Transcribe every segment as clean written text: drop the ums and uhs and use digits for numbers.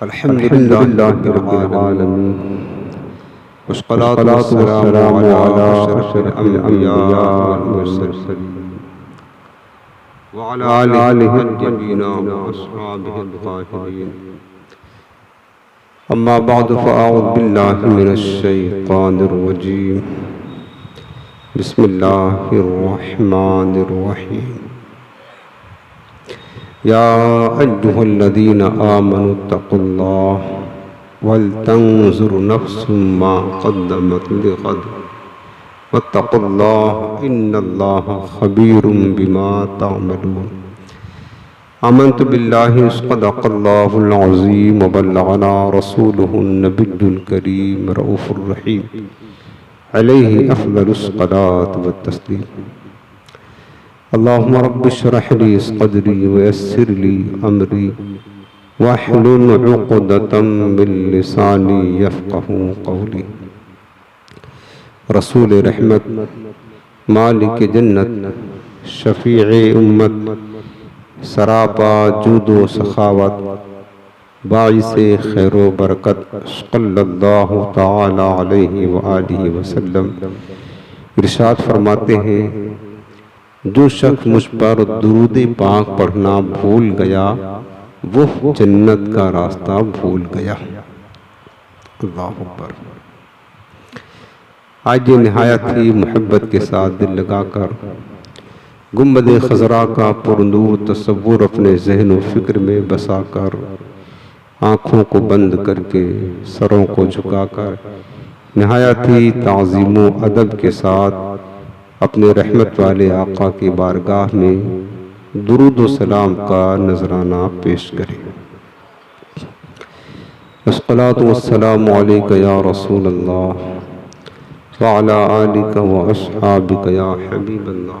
अल्हम्दुलिल्लाहि रब्बिल आलमीन वस्सलातु वस्सलामु अला अशरफिल अंबिया वल मुरसलीन व अला आलिहि तय्यबीन व अस्हाबिहि ताहिरीन। अम्मा बअद फ़अऊज़ु बिल्लाहि मिनश शैतानिर रजीम। बिस्मिल्लाहिर रहमानिर रहीम। या अय्युहल्लज़ीना आमनुत्तक़ुल्लाह वलतंज़ुर नफ्सुम मा क़द्दमत लिग़द वत्तक़ुल्लाह इन्नल्लाहा ख़बीरुम बिमा तअमलून। आमन्तु बिल्लाहि सदक़ल्लाहुल अज़ीम व बल्लगना रसूलुहुन नबियुल करीम रऊफ़ुर रहीम अलैहि अफ़ज़लुस सलात व तस्लीम। अल्लाहुम्मा रब्बि इश्रह ली सदरी व यस्सिर ली अमरी वहलुल उक़दतम मिन लिसानी यफ़क़हू क़ौली। रसूल रहमत, मालिक जन्नत, शफ़ीए उम्मत, सरापा जूदो सखावत, बाइसे खैरो बरकत सल्लल्लाहु तआला अलैहि व आलिहि वसल्लम इरशाद फरमाते हैं, जो शख्स मुझ पर दुरूद पाक पढ़ना भूल गया वो जन्नत का रास्ता भूल गया। अल्लाह अकबर। आज ये निहायत ही मोहब्बत के साथ दिल लगाकर गुंबद खजरा का पुरनूर तस्वुर अपने जहन व फिक्र में बसाकर आँखों को बंद करके सरों को झुकाकर निहायत ही ताज़ीम व अदब के साथ अपने रहमत वाले आका की बारगाह में दुरूद व सलाम का नजराना पेश करें। अस्सलातु वस्सलामु अलैका या रसूल अल्लाह व अला आलिका व अस्हाबिका या हबीबल्लाह।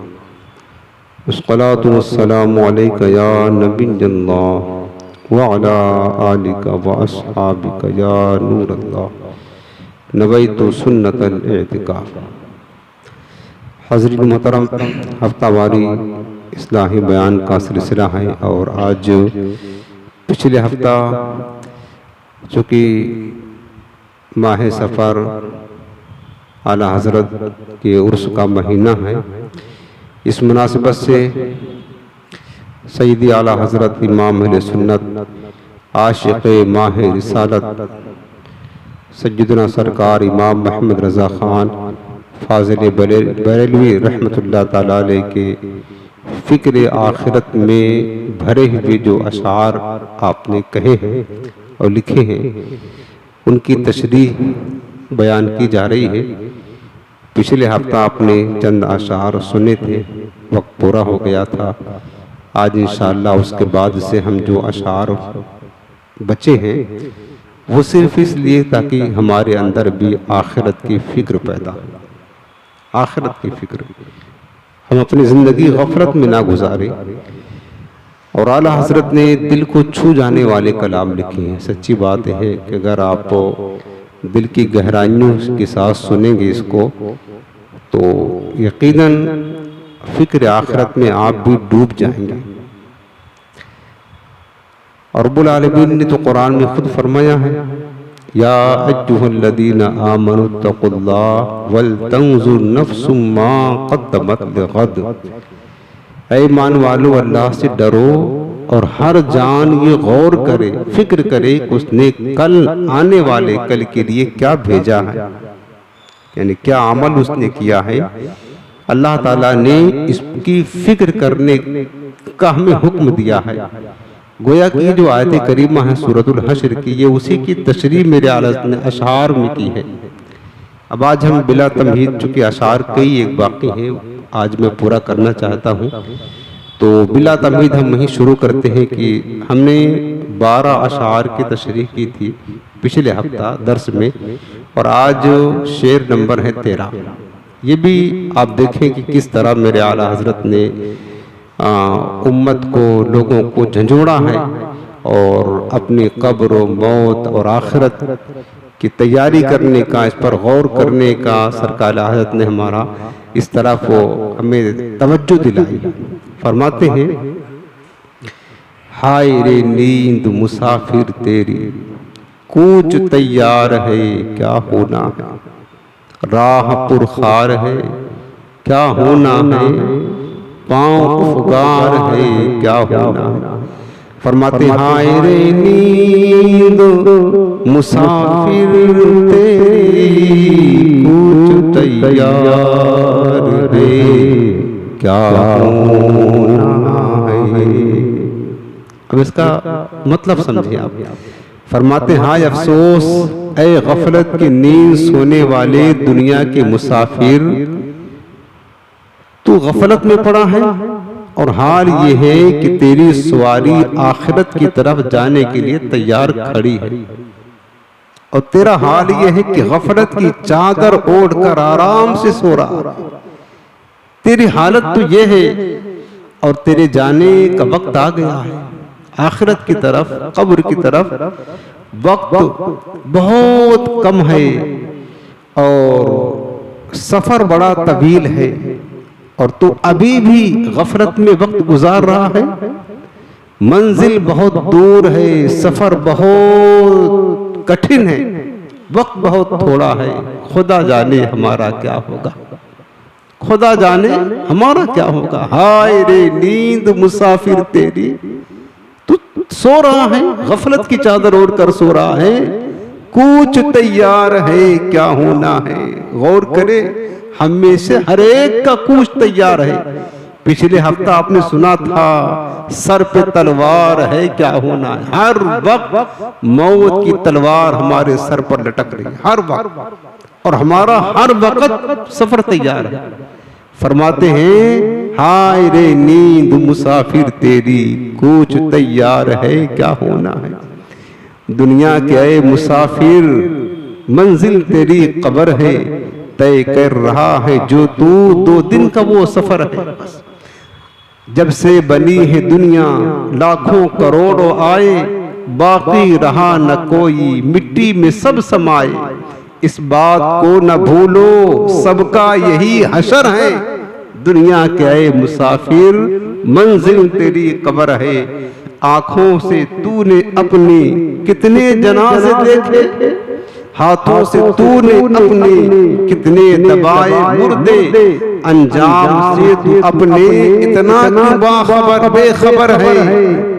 अस्सलातु वस्सलामु अलैका या नबियल्लाह व अला आलिका व अस्हाबिका या नूरल्लाह। नवैतु सुन्नतल इअ्तिकाफ। हज़रत मोहतरम, हफ्तावारी इस्लाही बयान का सिलसिला है और आज पिछले हफ्ता चूँकि माह सफ़र आला हज़रत के उर्स का महीना है, इस मुनासिबत से सैयदी आला हज़रत इमाम अहले सुन्नत आशिक़ माह रिसालत सय्यदना सरकार इमाम मोहम्मद रज़ा ख़ान फाज़िल बरेलवी रहमतुल्लाह ताला अलैह के फ़िक्र आखिरत में भरे हुए जो अशार आपने कहे हैं और लिखे हैं, उनकी तशरीह बयान की जा रही है। पिछले हफ्ता आपने चंद अशार सुने थे, वक्त पूरा हो गया था। आज इंशाअल्लाह उसके बाद से हम जो अशार बचे हैं वो सिर्फ इसलिए ताकि हमारे अंदर भी आखिरत की फ़िक्र पैदा हो, आखिरत की फ़िक्र, हम अपनी ज़िंदगी गफलत में ना गुजारें। और आला हज़रत ने दिल को छू जाने वाले कलाम लिखे हैं। सच्ची बात है कि अगर आप दिल की गहराइयों के साथ सुनेंगे इसको तो यकीनन फ़िक्र आखिरत में आप भी डूब जाएंगे। और रब्बुल आलमीन ने तो कुरान में खुद फरमाया है, या अय्युहल्लज़ीना आमनुत्तक़ुल्लाह वलतंज़ुर नफ्सुम मा क़द्दमत लिग़द। ऐ ईमान वालो, अल्लाह से डरो और हर जान ये गौर करे, फिक्र करे कि उसने कल आने वाले कल के लिए क्या भेजा है, यानी क्या अमल उसने किया है। अल्लाह ताला ने इसकी फिक्र करने का हमें हुक्म दिया है। गोया कि जो आयत करीमा है सूरतुल हश्र की, ये उसी की तशरीह मेरे आला ने अशार में की है। अब आज हम बिला तमहीद, चूँकि अशार कई एक बाकी हैं, आज मैं पूरा करना चाहता हूँ, तो बिला तमहीद हम वहीं शुरू करते हैं कि हमने 12 अशार की तशरीह की थी पिछले हफ्ता दर्स में, और आज शेर नंबर है 13। ये भी आप देखें कि किस तरह मेरे आला हज़रत ने उम्मत को, लोगों को झंझोड़ा है और अपनी कब्र, मौत और आखिरत की तैयारी करने का, इस पर गौर करने का सरकार हज़रत ने हमारा इस तरफ हमें तवज्जो दिलाई। फरमाते हैं, हाय रे नींद मुसाफिर तेरी, कूच तैयार है क्या होना है, राह पुरखार है क्या होना है, पाँव उफगार है क्या होना है। फरमाते हाय रे नींद मुसाफिर तेरी, कूच तैयार है क्या होना है। अब इसका मतलब समझिए आप। फरमाते हाय अफसोस ऐ गफलत की नींद सोने वाले दुनिया के मुसाफिर, तू गफलत में पड़ा है और हाल ये है कि तेरी सवारी आखिरत की तरफ जाने के लिए तैयार खड़ी है, और तेरा हाल ये है कि गफलत की चादर ओढ़कर आराम से सो रहा। तेरी हालत तो ये है, और तेरे जाने का वक्त आ गया है आखिरत की तरफ, कब्र की तरफ। वक्त बहुत कम है और सफर बड़ा तवील है, और तू अभी भी गफलत में वक्त गुजार रहा है। मंजिल बहुत दूर है, सफर बहुत कठिन है, वक्त बहुत थोड़ा है। खुदा जाने हमारा क्या होगा, खुदा जाने हमारा क्या होगा। हाय रे नींद मुसाफिर तेरी, तू सो रहा है, गफलत की चादर ओढ़ कर सो रहा है, कुछ तैयार है क्या होना है। गौर करे, हमेशा हर एक का कुछ तैयार है। पिछले हफ्ता आपने सुना था सर पे तलवार है क्या होना है। हर वक्त मौत की तलवार हमारे सर पर लटक रही है हर वक्त, और हमारा हर वक्त सफर तैयार है। फरमाते हैं हाय रे नींद मुसाफिर तेरी, कुछ तैयार है क्या होना है। दुनिया के ऐ मुसाफिर, मंजिल तेरी कब्र है, तय कर रहा है जो तू 2 दिन का वो सफर है। जब से बनी है दुनिया लाखों करोड़ों आए, बाकी रहा न कोई, मिट्टी में सब समाए। इस बात को न भूलो सबका यही हशर है। दुनिया के आए मुसाफिर, मंजिल तेरी कब्र है। आंखों से तूने अपने कितने जनाजे देखे, हाथों से तूने अपने कितने दबाए मुर्दे, अंजाम से तू अपने इतना क्यों बाखबर बेखबर है।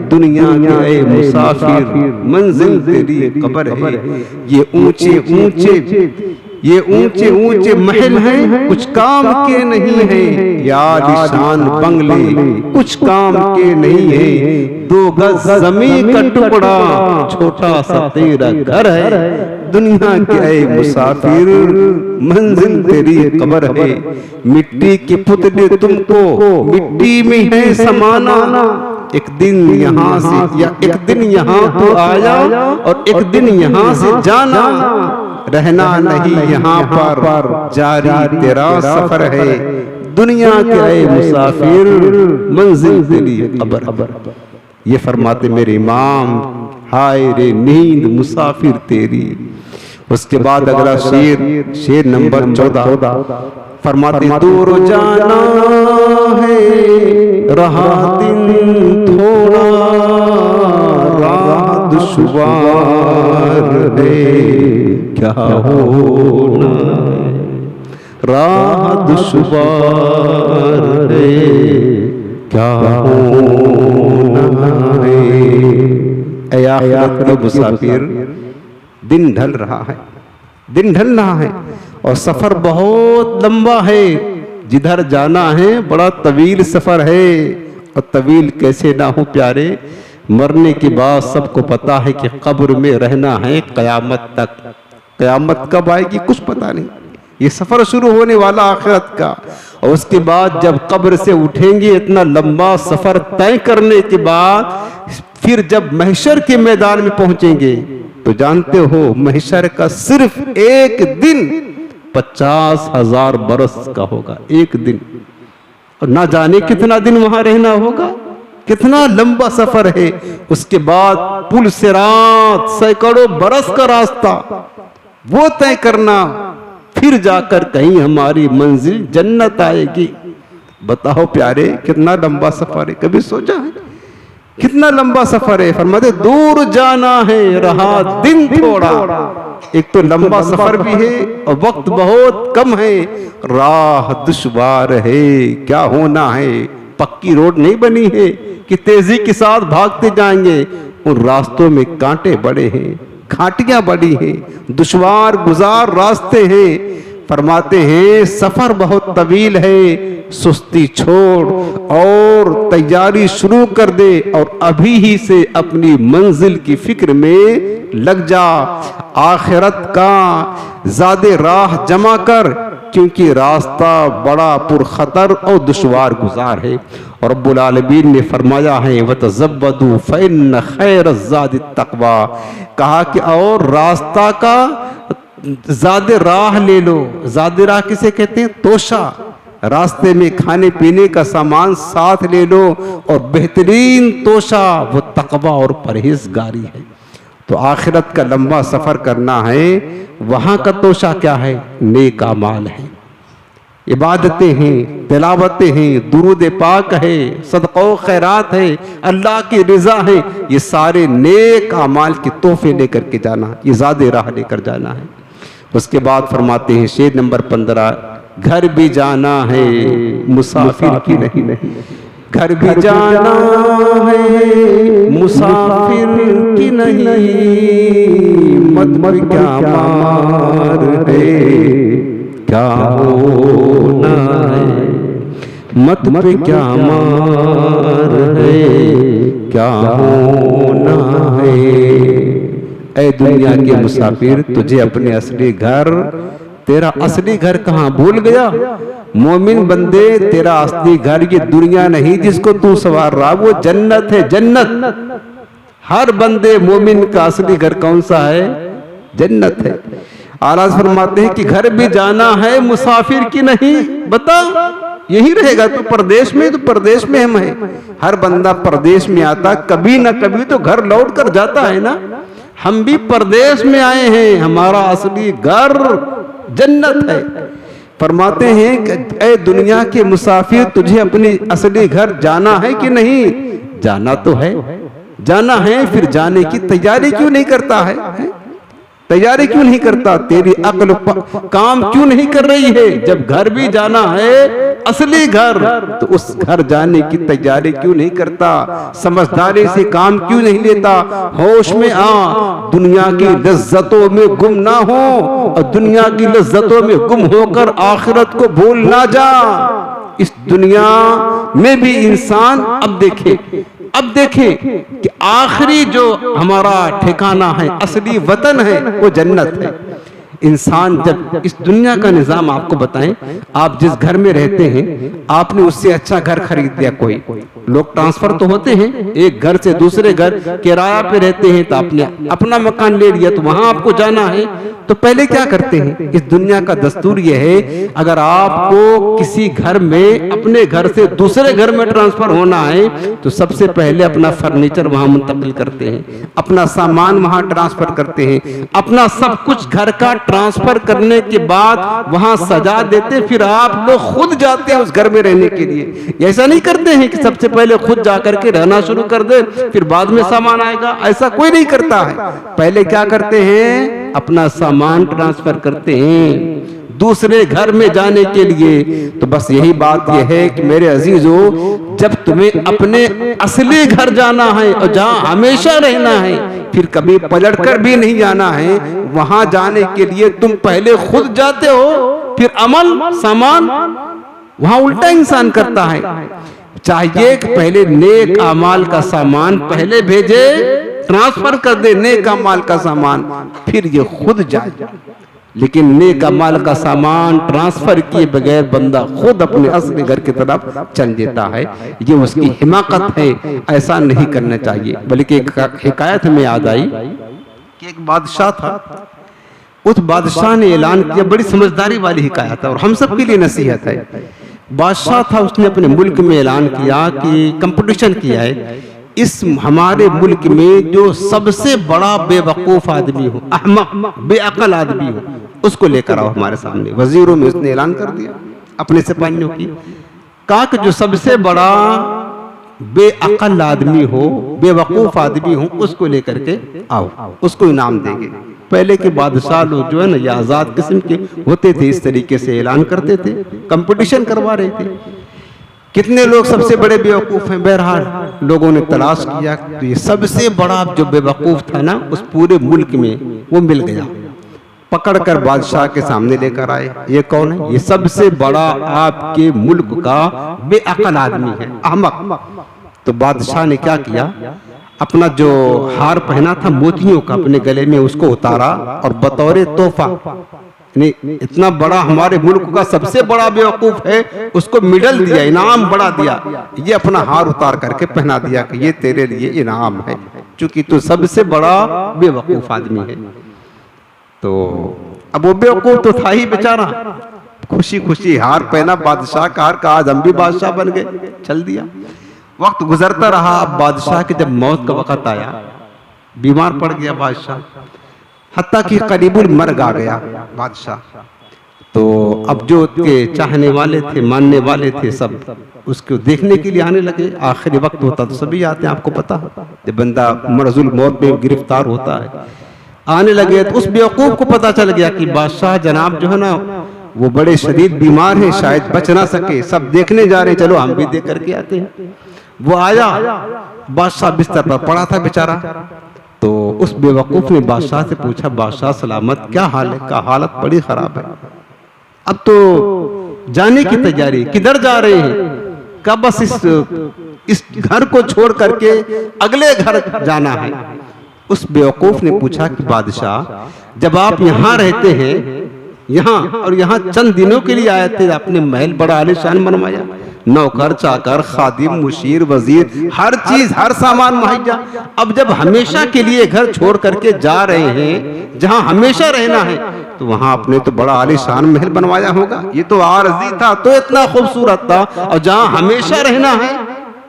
दुनिया के ऐ मुसाफिर, मंजिल तेरी कब्र है। ये ऊंचे ऊंचे महल हैं, कुछ काम के नहीं है। या निशान बंगले कुछ काम के नहीं है। 2 गज जमीन का टुकड़ा छोटा सा तेरा घर है। दुनिया के ऐ मुसाफिर, मंजिल तेरी कब्र है। मिट्टी के पुतले तुमको मिट्टी में है समाना। एक दिन यहाँ से या एक दिन यहाँ तो आया, और एक दिन यहाँ से जाना। रहना नहीं यहाँ पर, जारी तेरा सफर है। दुनिया के ऐ मुसाफिर, मंजिल तेरी कब्र। ये फरमाते मेरे इमाम, हाय रे नींद मुसाफिर तेरी। उसके बाद अगला शेर नंबर 14 फरमाते दूर जाना है रहा दिन थोड़ा, राह दुश्वार है क्या होना, राह दुश्वार है क्या होना है। ऐ आखिरत के मुसाफिर, दिन ढल रहा है, दिन ढल रहा है, और सफर बहुत लंबा है। जिधर जाना है बड़ा तवील सफर है। और तवील कैसे ना हो प्यारे, मरने के बाद सबको पता है कि कब्र में रहना है कयामत तक। कयामत कब आएगी कुछ पता नहीं। ये सफर शुरू होने वाला आखिरत का, और उसके बाद जब कब्र से उठेंगे, इतना लंबा सफर तय करने के बाद फिर जब महशर के मैदान में पहुंचेंगे, तो जानते हो महशर का सिर्फ एक दिन 50,000 बरस का होगा। एक दिन, और ना जाने कितना दिन वहां रहना होगा, कितना लंबा सफर है। उसके बाद पुल सिरात, सैकड़ों बरस का रास्ता वो तय करना, फिर जाकर कहीं हमारी मंजिल जन्नत आएगी। बताओ प्यारे, कितना लंबा सफर है, कभी सोचा है? कितना लंबा सफर है। फरमाते दूर जाना है रहा दिन थोड़ा। एक तो लंबा सफर भी है और वक्त बहुत कम है, राह दुश्वार है, क्या होना है। पक्की रोड नहीं बनी है कि तेजी के साथ भागते जाएंगे, उन रास्तों में कांटे बड़े हैं, घाटियां बड़ी हैं, दुश्वार गुजार रास्ते हैं। फरमाते हैं सफर बहुत तवील है, सुस्ती छोड़ और तैयारी शुरू कर दे और अभी ही से अपनी मंजिल की फिक्र में लग जा। आखिरत का ज़ादे राह जमा कर, क्योंकि रास्ता बड़ा पुरखतर और दुश्वार गुजार है। और रब्बुल आलमीन ने फरमाया है वतज़व्वदू फ़इन्न खैरज़्ज़ादि तक़वा, कहा कि और रास्ता का ज़ादे राह ले लो। ज़ादे राह किसे कहते हैं? तोशा। रास्ते में खाने पीने का सामान साथ ले लो और बेहतरीन तोशा वो तक़वा और परहेजगारी है। तो आखिरत का लंबा सफ़र करना है, वहाँ का तोशा क्या है? नेक अमाल है, इबादतें हैं, तिलावतें हैं, दुरूद पाक है, सदक़ा खैरात है, अल्लाह की रज़ा है। ये सारे नेक अमाल के तोहफे लेकर के जाना, ये ज़ादे राह लेकर जाना है। उसके बाद फरमाते हैं शेर नंबर 15, घर भी जाना है मुसाफिर की नहीं, घर भी जाना है मुसाफिर की नहीं, मत मत क्या मार है, क्या होना है, मत मत क्या मार है, क्या होना है। ऐ दुनिया के मुसाफिर, तुझे अपने असली घर, तेरा असली घर कहाँ भूल गया? मोमिन बंदे, तेरा असली घर ये दुनिया नहीं जिसको तू सवार रहा, वो जन्नत है, जन्नत। हर बंदे मोमिन का असली घर कौन सा है? जन्नत है। आला फरमाते हैं कि घर भी जाना है मुसाफिर की नहीं। बता यही रहेगा तो परदेश में, तो परदेश में हम हैं। हर बंदा परदेश में आता कभी ना कभी तो घर लौट कर जाता है ना। हम भी परदेश में आए हैं, हमारा असली घर जन्नत है। फरमाते हैं कि ऐ दुनिया के मुसाफिर, तुझे अपनी असली घर जाना है कि नहीं? जाना तो है, जाना है, फिर जाने की तैयारी क्यों नहीं करता है? तैयारी क्यों नहीं करता? तेरी अक्ल काम क्यों नहीं कर रही है? जब घर भी जाना है असली घर, तो उस घर जाने की तैयारी क्यों नहीं करता? समझदारी से काम क्यों नहीं लेता? होश में आ, दुनिया की लज्जतों में गुम ना हो और दुनिया की लज्जतों में गुम होकर आखिरत को भूल ना जा। इस दुनिया में भी इंसान अब देखे कि आखिरी जो हमारा ठिकाना है, असली वतन है, वो जन्नत है। इंसान जब इस दुनिया का निजाम आपको बताएं, आप जिस घर में रहते हैं आपने उससे अच्छा घर खरीद लिया। कोई लोग ट्रांसफर तो होते हैं, एक घर से दूसरे घर किराया पे रहते हैं, तो आपने अपना मकान ले लिया, तो वहां आपको जाना है। तो पहले क्या करते हैं? इस दुनिया का दस्तूर यह है, अगर आपको किसी घर में अपने घर से दूसरे घर में ट्रांसफर होना है तो सबसे पहले अपना फर्नीचर वहां मुंतकिल करते हैं, अपना सामान वहां ट्रांसफर करते हैं, अपना सब कुछ घर का ट्रांसफर करने के बाद वहां सजा देते, फिर आप लोग खुद जाते हैं उस घर में रहने के लिए। ऐसा नहीं करते हैं कि सबसे पहले खुद जाकर के रहना शुरू कर दे, फिर बाद में सामान आएगा। ऐसा कोई नहीं करता है। पहले क्या करते हैं? अपना सामान ट्रांसफर करते हैं दूसरे घर में जाने के लिए। तो बस यही बात यह है कि मेरे अजीजों, जब तुम्हें अपने असली घर जाना है और जहां हमेशा रहना है, फिर कभी पलटकर भी नहीं जाना है, वहां जाने के लिए तुम पहले खुद जाते हो, फिर अमल सामान वहां उल्टा इंसान करता है। चाहिए कि पहले नेक अमाल का सामान पहले भेजे, ट्रांसफर कर दे नेक अमाल का सामान, फिर ये खुद जाए। लेकिन नेक अमाल का सामान ट्रांसफर किए बगैर बंदा खुद अपने असली घर की तरफ चल देता है। ये उसकी हिमाकत है, ऐसा नहीं करना चाहिए। बल्कि एक हिकायत हमें याद आई कि एक बादशाह था, उस बादशाह ने ऐलान किया, बड़ी समझदारी वाली हिकायत है और हम सब के लिए नसीहत है। बादशाह था, उसने अपने मुल्क में ऐलान किया कि कंपटीशन किया है, इस हमारे मुल्क में जो सबसे बड़ा बेवकूफ आदमी हो, अहमक बेअकल आदमी हो, उसको लेकर आओ हमारे सामने। वजीरों में उसने ऐलान कर दिया अपने सिपाहियों की, कहा कि जो सबसे बड़ा बेअक्ल आदमी हो, बेवकूफ आदमी हो, उसको लेकर के आओ, उसको इनाम देंगे। पहले के बादशाह लोग जो है ना, ये आजाद किस्म के होते थे, इस तरीके से ऐलान करते थे, कंपटीशन करवा रहे थे। कितने लोग सबसे बड़े बेवकूफ हैं, बहरहाल लोगों ने तलाश किया तो ये सबसे बड़ा जो बेवकूफ था ना उस पूरे मुल्क में, वो मिल गया। पकड़कर बादशाह के सामने लेकर आए। ये कौन है? ये सबसे बड़ा आपके मुल्क का बेअक्ल आदमी है, अहमक। तो बादशाह ने क्या किया, अपना जो हार पहना था मोतियों का अपने गले में, उसको उतारा और बतौर तोहफा, नहीं इतना बड़ा हमारे मुल्क का सबसे बड़ा बेवकूफ है, उसको मेडल दिया, इनाम बड़ा दिया। ये अपना हार उतार करके पहना दिया कि ये तेरे लिए इनाम है, क्योंकि तू सबसे बड़ा बेवकूफ आदमी है। तो अब वो बेवकूफ तो था ही बेचारा, खुशी खुशी हार पहना, बादशाह का हार का, आज हम भी बादशाह बन गए, चल दिया। वक्त गुजरता रहा। अब बादशाह के जब मौत का वक्त आया, बीमार पड़ गया बादशाह, हत्ता कि करीबुल मर आ गया बादशाह। तो अब जो उसके चाहने वाले थे, मानने वाले थे, सब उसको देखने के लिए आने लगे। आखिरी वक्त होता तो सभी आते हैं, आपको पता, जब बंदा मरजुल मौत में गिरफ्तार होता है, आने लगे। तो उस बेवकूफ को पता चल गया कि बादशाह जनाब जो है ना वो बड़े शदीद बीमार हैं, शायद बच ना सके, सब देखने जा रहे हैं, चलो हम भी देख करके आते हैं। वो आया, बादशाह बिस्तर पर पड़ा था बेचारा। तो उस बेवकूफ ने बादशाह से पूछा, बादशाह सलामत, क्या हाल है? का हालत बड़ी खराब है, अब तो जाने की तैयारी, किधर जा रहे हैं? का बस इस घर को छोड़ करके अगले घर जाना है। उस बेवकूफ ने पूछा कि बादशाह जब आप यहाँ रहते हैं, यहाँ और यहाँ चंद दिनों के लिए आए थे, आपने महल बड़ा आलीशान बनवाया, नौकर चाकर खादिम मुशीर वजीर हर चीज हर सामान मुहैया। अब जब हमेशा के लिए घर छोड़ करके जा रहे हैं, जहाँ हमेशा रहना है, तो वहाँ आपने तो बड़ा आलीशान महल बनवाया होगा। ये तो आरजी था तो इतना खूबसूरत था, और जहाँ हमेशा रहना है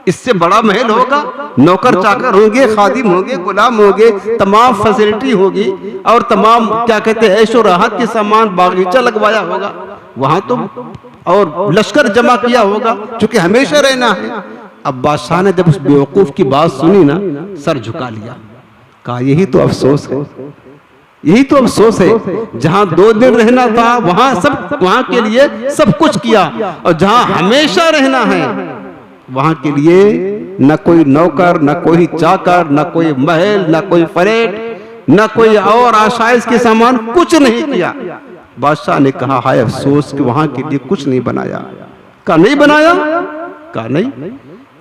इससे बड़ा महल होगा, नौकर चाकर होंगे, खादिम होंगे, गुलाम होंगे, तमाम फैसिलिटी होगी, और तमाम क्या कहते हैं ऐशो राहत के सामान, बागीचा लगवाया होगा वहां तो, और लश्कर जमा किया होगा, क्योंकि हमेशा रहना है। अब बादशाह ने जब उस बेवकूफ की बात सुनी ना, सर झुका लिया, कहा यही तो अफसोस है, यही तो अफसोस है, जहां 2 दिन रहना था वहां के लिए सब कुछ किया, और जहां हमेशा रहना है वहां के लिए न कोई नौकर, न कोई चाकर, न कोई महल, न कोई फ्लैट, न कोई और आशाइश के सामान, कुछ नहीं किया। बादशाह ने कहा हाय अफसोस कि वहां के लिए कुछ नहीं बनाया। कहा नहीं बनाया? कहा नहीं।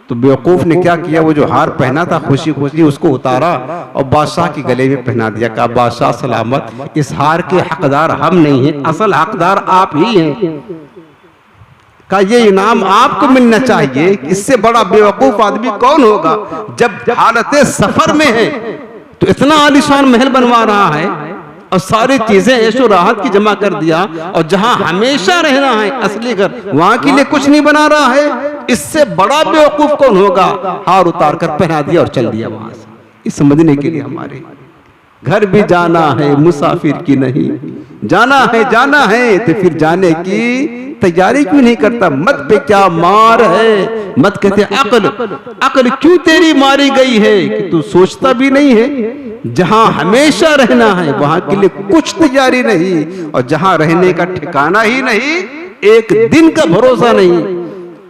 तो बेवकूफ ने क्या किया, वो जो हार पहना था खुशी खुशी उसको उतारा और बादशाह के गले में पहना दिया। कहा बादशाह सलामत, इस हार के हकदार हम नहीं हैं, असल हकदार आप ही हैं। का ये इनाम आपको मिलना चाहिए। इससे बड़ा बेवकूफ आदमी कौन होगा? जब हालत सफर में है तो इतना आलीशान महल बनवा रहा है और सारी चीजें ऐशो राहत की जमा कर दिया, और जहां हमेशा रहना है असली घर, वहां के लिए कुछ नहीं बना रहा है। इससे बड़ा बेवकूफ कौन होगा? हार उतार कर पहना दिया और चल दिया वहां से। इस समझने के लिए हमारे घर भी जाना है, मुसाफिर की नहीं, जाना है तो फिर जाने की तैयारी क्यों नहीं करता? मत पे क्या मार है, मत कहते अक्ल क्यों तेरी मारी गई है कि तू सोचता भी नहीं है। जहां हमेशा रहना है वहां के लिए कुछ तैयारी नहीं, और जहां रहने का ठिकाना ही नहीं, एक दिन का भरोसा नहीं,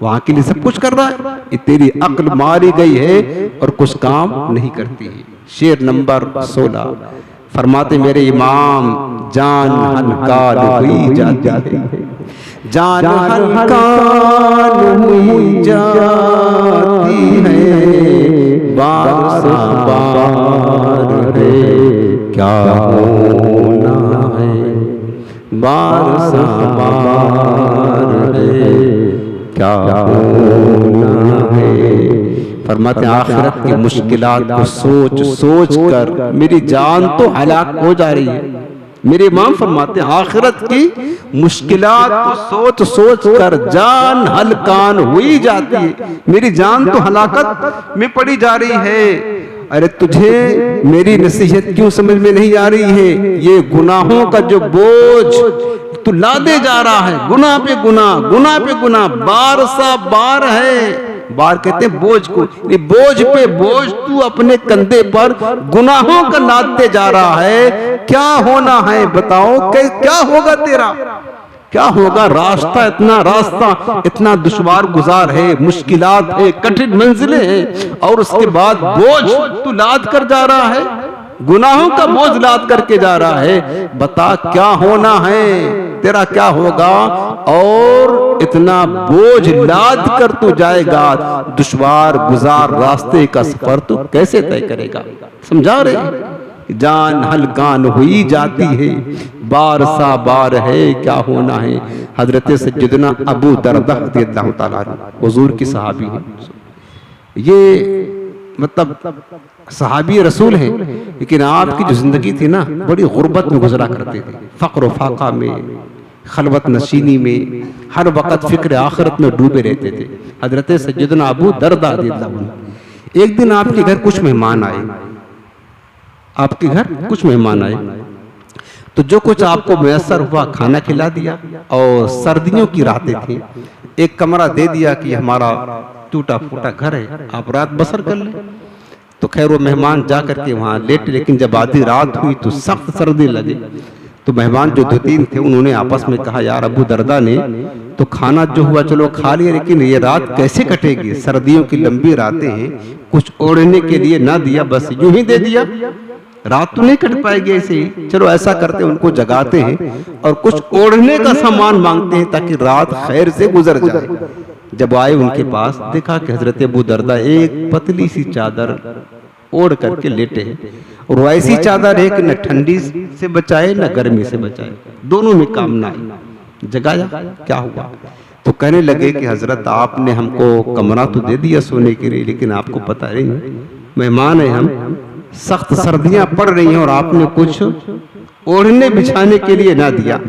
वहां के लिए सब कुछ कर रहा है। ये तेरी अक्ल मारी गई है और कुछ काम नहीं करती है। शेर नंबर 16 फरमाते मेरे इमाम, जान हल्कान हुई जाती है, जान हल्कान हुई जाती है, बार है क्या होना है, बार है क्या होना है। फरमाते आखिरत की मुश्किलात को सोच सोच कर मेरी जान तो हलाक हो जा रही है। मेरे इमाम फरमाते आखिरत की मुश्किलात को सोच सोच कर जान हलकान हुई जाती है, मेरी जान तो हलाकत में पड़ी जा रही है। अरे तुझे मेरी नसीहत क्यों समझ में नहीं आ रही है? ये गुनाहों का जो बोझ तू लादे जा रहा है, गुनाह पे गुनाह, गुनाह पे गुनाह, बार सा बार है बार कहते हैं बोझ को, बोझ पे बोझ तू अपने कंधे पर गुनाहों का लादते जा रहा है। क्या होना है बताओ, क्या होगा तेरा, क्या होगा? रास्ता इतना दुश्वार गुजार है, मुश्किलात है, कठिन मंजिलें हैं, और उसके बाद बोझ तू लाद कर जा रहा है, गुनाहों का बोझ लाद करके जा रहा है। बता क्या होना है तेरा, क्या होगा? और इतना बोझ लाद कर तू जाएगा, दुश्वार गुजार रास्ते का सफर तू कैसे तय करेगा? समझा रहे? जान हलकान हुई जाती है, बार सा बार है क्या होना है। हजरत सैयदना अबू दरदा रज़ियल्लाहु ताला हुजूर की सहाबी है, ये मतलब सहाबी रसूल हैं, लेकिन आपकी जो जिंदगी थी ना बड़ी गुर्बत में गुजरा करते थे, फक्र व फाका में, खलवत नशीनी में, हर वक्त फिक्र आखिरत में डूबे रहते थे। हजरत सैयदना अबू दरदा रज़ियल्लाहु अन्हु, एक दिन आपके घर कुछ मेहमान आए, आपके घर कुछ मेहमान आए, तो जो कुछ आपको मैसर हुआ खाना खिला दिया, और सर्दियों की रातें थी, एक कमरा दे दिया कि हमारा टूटा फूटा घर है, आप रात बसर कर ले। तो खैर वो मेहमान जा करके वहाँ लेटे, लेकिन जब आधी रात हुई तो सख्त सर्दी लगी। तो मेहमान जो 2-3 थे उन्होंने आपस में कहा, यार अबू दरदा ने तो खाना जो हुआ चलो खा लिया, लेकिन ये रात कैसे कटेगी, सर्दियों की लंबी रातें हैं, कुछ ओढ़ने के लिए ना दिया, बस यूं ही दे दिया, रात तो नहीं कट पाएगी ऐसे ही। चलो ऐसा करते हैं, उनको जगाते हैं और कुछ ओढ़ने का सामान मांगते हैं ताकि रात खैर से गुजर जाए। जब आए उनके पास, देखा कि हजरत अबू दरदा एक पतली सी चादर ओढ़ करके लेटे हैं, और वैसी चादर है कि न ठंडी से बचाए न गर्मी से बचाए, दोनों में काम ना है। जगाया, क्या हुआ? तो कहने लगे कि हजरत आपने हमको कमरा तो दे दिया सोने के लिए, लेकिन आपको पता नहीं मेहमान है हम, सख्त सर्दियां पड़ रही हैं और आपने कुछ ओढ़ने बिछाने के लिए ना दिया।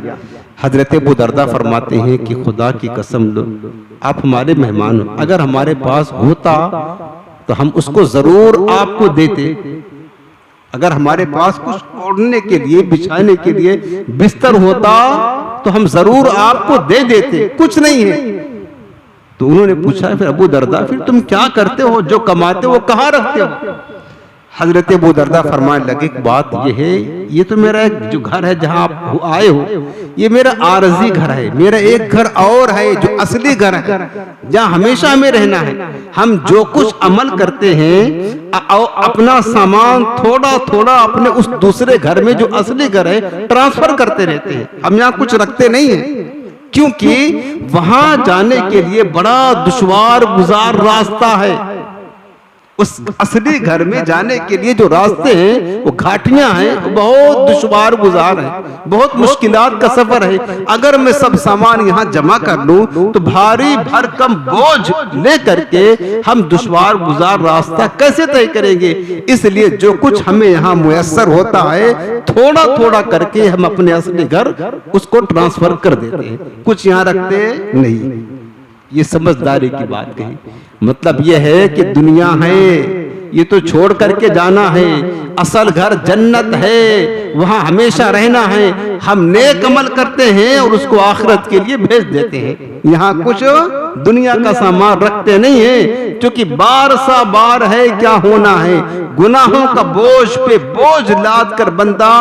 हजरत अबू दरदा फरमाते हैं कि खुदा की कसम लो, आप हमारे मेहमान हो, अगर हमारे पास होता तो हम उसको जरूर आपको देते। अगर हमारे पास कुछ ओढ़ने के लिए बिछाने के लिए बिस्तर होता तो हम जरूर आपको दे देते, कुछ नहीं है। तो उन्होंने पूछा, फिर अबू दरदा फिर तुम क्या करते हो, जो कमाते हो वो कहाँ रखते हो? हजरत अबू दरदा फरमाने लगे, बात ये है, ये तो मेरा एक जो घर है जहाँ आप आए हो, ये मेरा आरजी घर है, मेरा एक घर और है जो असली घर है, जहाँ हमेशा हमें रहना है। हम जो कुछ अमल करते हैं अपना सामान थोड़ा थोड़ा अपने उस दूसरे घर में जो असली घर है ट्रांसफर करते रहते हैं, हम यहाँ कुछ रखते नहीं है, क्योंकि वहां जाने के लिए बड़ा दुश्वार गुजार रास्ता है। उस असली घर में जाने के लिए जो रास्ते हैं वो घाटियां हैं, बहुत दुश्वार गुजार है, बहुत मुश्किलात का सफर है। अगर मैं सब सामान यहाँ जमा कर लूं तो भारी भरकम बोझ ले करके हम दुश्वार गुजार रास्ता कैसे तय करेंगे? इसलिए जो कुछ हमें यहाँ मुयस्सर होता है थोड़ा थोड़ा करके हम अपने असली घर उसको ट्रांसफर कर देते हैं, कुछ यहाँ रखते नहीं। ये समझदारी की बात कही, मतलब ये है कि दुनिया है ये तो छोड़ करके जाना है, असल घर जन्नत है, वहां हमेशा रहना है। हम नेक अमल करते हैं और उसको आखिरत के लिए भेज देते हैं, यहाँ कुछ दुनिया का सामान रखते नहीं है, क्योंकि बार सा बार है क्या होना है। गुनाहों का बोझ पे बोझ लाद कर बंदा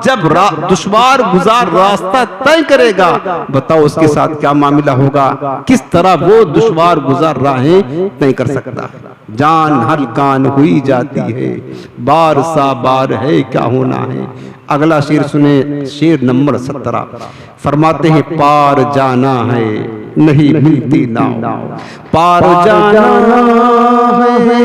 जब दुश्वार गुजार रास्ता तय करेगा, बताओ उसके साथ क्या मामला होगा, किस तरह वो दुश्वार गुजार राहें तय कर सकता है। जान हलकान हुई जाती है, बार सा बार है क्या होना है। अगला शेर सुने, शेर नंबर 17 फरमाते हैं, पार जाना है नहीं मिलती नाव, पार जाना है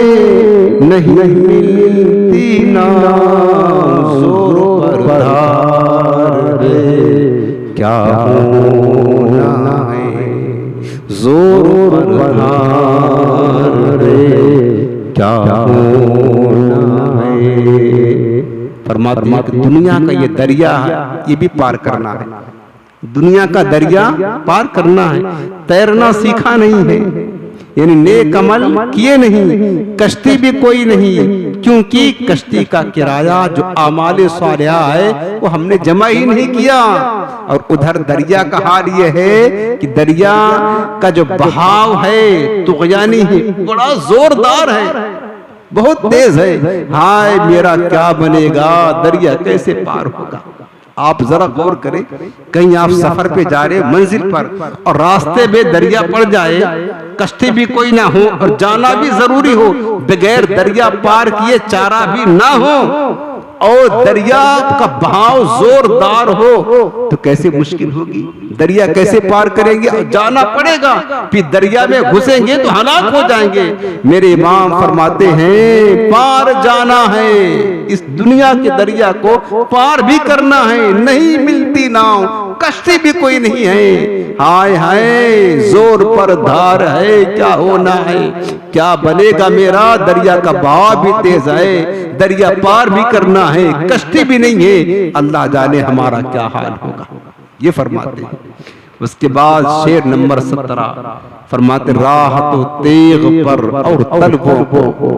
नहीं मिलती नाव, जोर पर धार रे क्या होना है, जोर पर धार रे क्या होना है। फरमाते हैं कि दुनिया का ये दरिया है, ये भी पार करना है, दुनिया का दरिया पार करना है। तैरना सीखा नहीं है, यानी नेक अमल किए नहीं, कश्ती भी कोई नहीं, क्योंकि कश्ती का किराया जो आमाले सालिहा है वो हमने जमा ही नहीं किया। और उधर दरिया का हाल ये है कि दरिया का जो बहाव है तुग़यानी है, बड़ा जोरदार है, बहुत तेज है। हाय मेरा क्या बनेगा, दरिया कैसे पार होगा। आप जरा गौर करें, कहीं आप सफर पे जा रहे मंजिल पर और रास्ते में दरिया पड़ जाए, कश्ती भी कोई ना हो और जाना भी जरूरी हो, बगैर दरिया पार किए चारा भी ना हो और दरिया का बहाव जोरदार हो तो कैसे मुश्किल होगी, दरिया कैसे पार करेंगे। और जाना पड़ेगा, फिर दरिया में घुसेंगे तो हलाक हो जाएंगे। मेरे इमाम फरमाते हैं पार जाना है, इस दुनिया के दरिया को पार भी करना है, नहीं मिलती नाव, कश्ती भी कोई नहीं है। हाय हाय जोर पर धार है, क्या होना है, क्या बनेगा मेरा, दरिया का बहाव भी तेज है, दरिया पार भी करना है, कश्ती भी नहीं है, अल्लाह जाने हमारा क्या हाल होगा। ये फरमाते हैं। उसके बाद शेर नंबर 17 फरमाते राह तो तेग पर और तलवों को,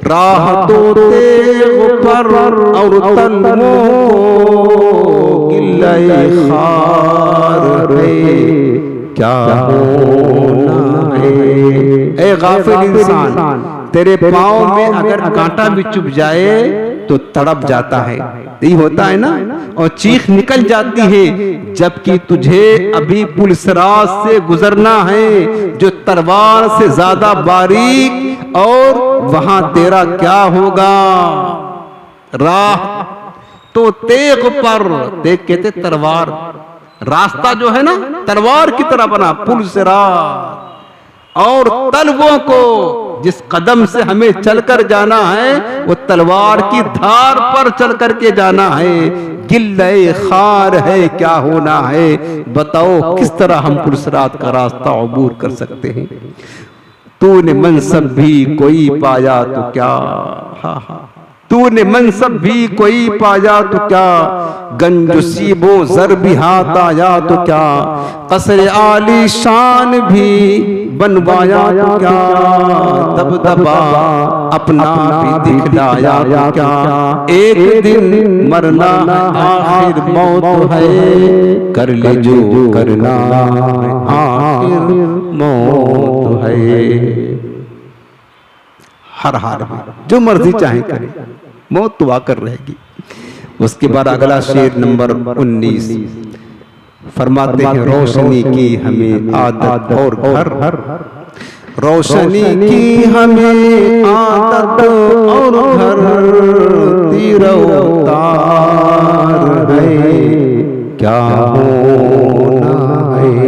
राह तो तेग पर और तलवों को गिल्ले खार है, क्या होना है। ए गाफिल इंसान, तेरे पाँव में अगर कांटा भी चुभ जाए तो तड़प जाता है, यही होता है ना, और चीख निकल जाती है, जबकि तुझे अभी पुलसराज से गुजरना है जो तलवार से ज्यादा बारीक, और वहां तेरा क्या होगा। राह तो तेग पर, तेग कहते तलवार, रास्ता जो है ना तलवार की तरह बना, पुलसराज, और तलवों को, जिस कदम से हमें चलकर जाना है वो तलवार की धार पर चल करके जाना है, गिल्ले खार है, क्या होना है। बताओ किस तरह हम पुलसरात का रास्ता अबूर कर सकते हैं। तूने मनसब भी कोई पाया तो क्या, हा हा, तूने मनसब भी कोई पाया तो क्या, गंजुसीबो जर भी हाथ आया तो क्या, कसर आली शान भी बनवाया तो क्या, दबदबा अपना भी दिखलाया तो क्या, एक दिन मरना आखिर मौत है, कर ले जो करना आखिर मौत है। हर हार जो मर्जी चाहे करे, मौत तो आकर रहेगी। उसके बाद अगला शेर नंबर 19 फरमाते हैं रोशनी की हमें आदत और घर, रोशनी की हमें आदत और घर, तीरो तार है, क्या होना है।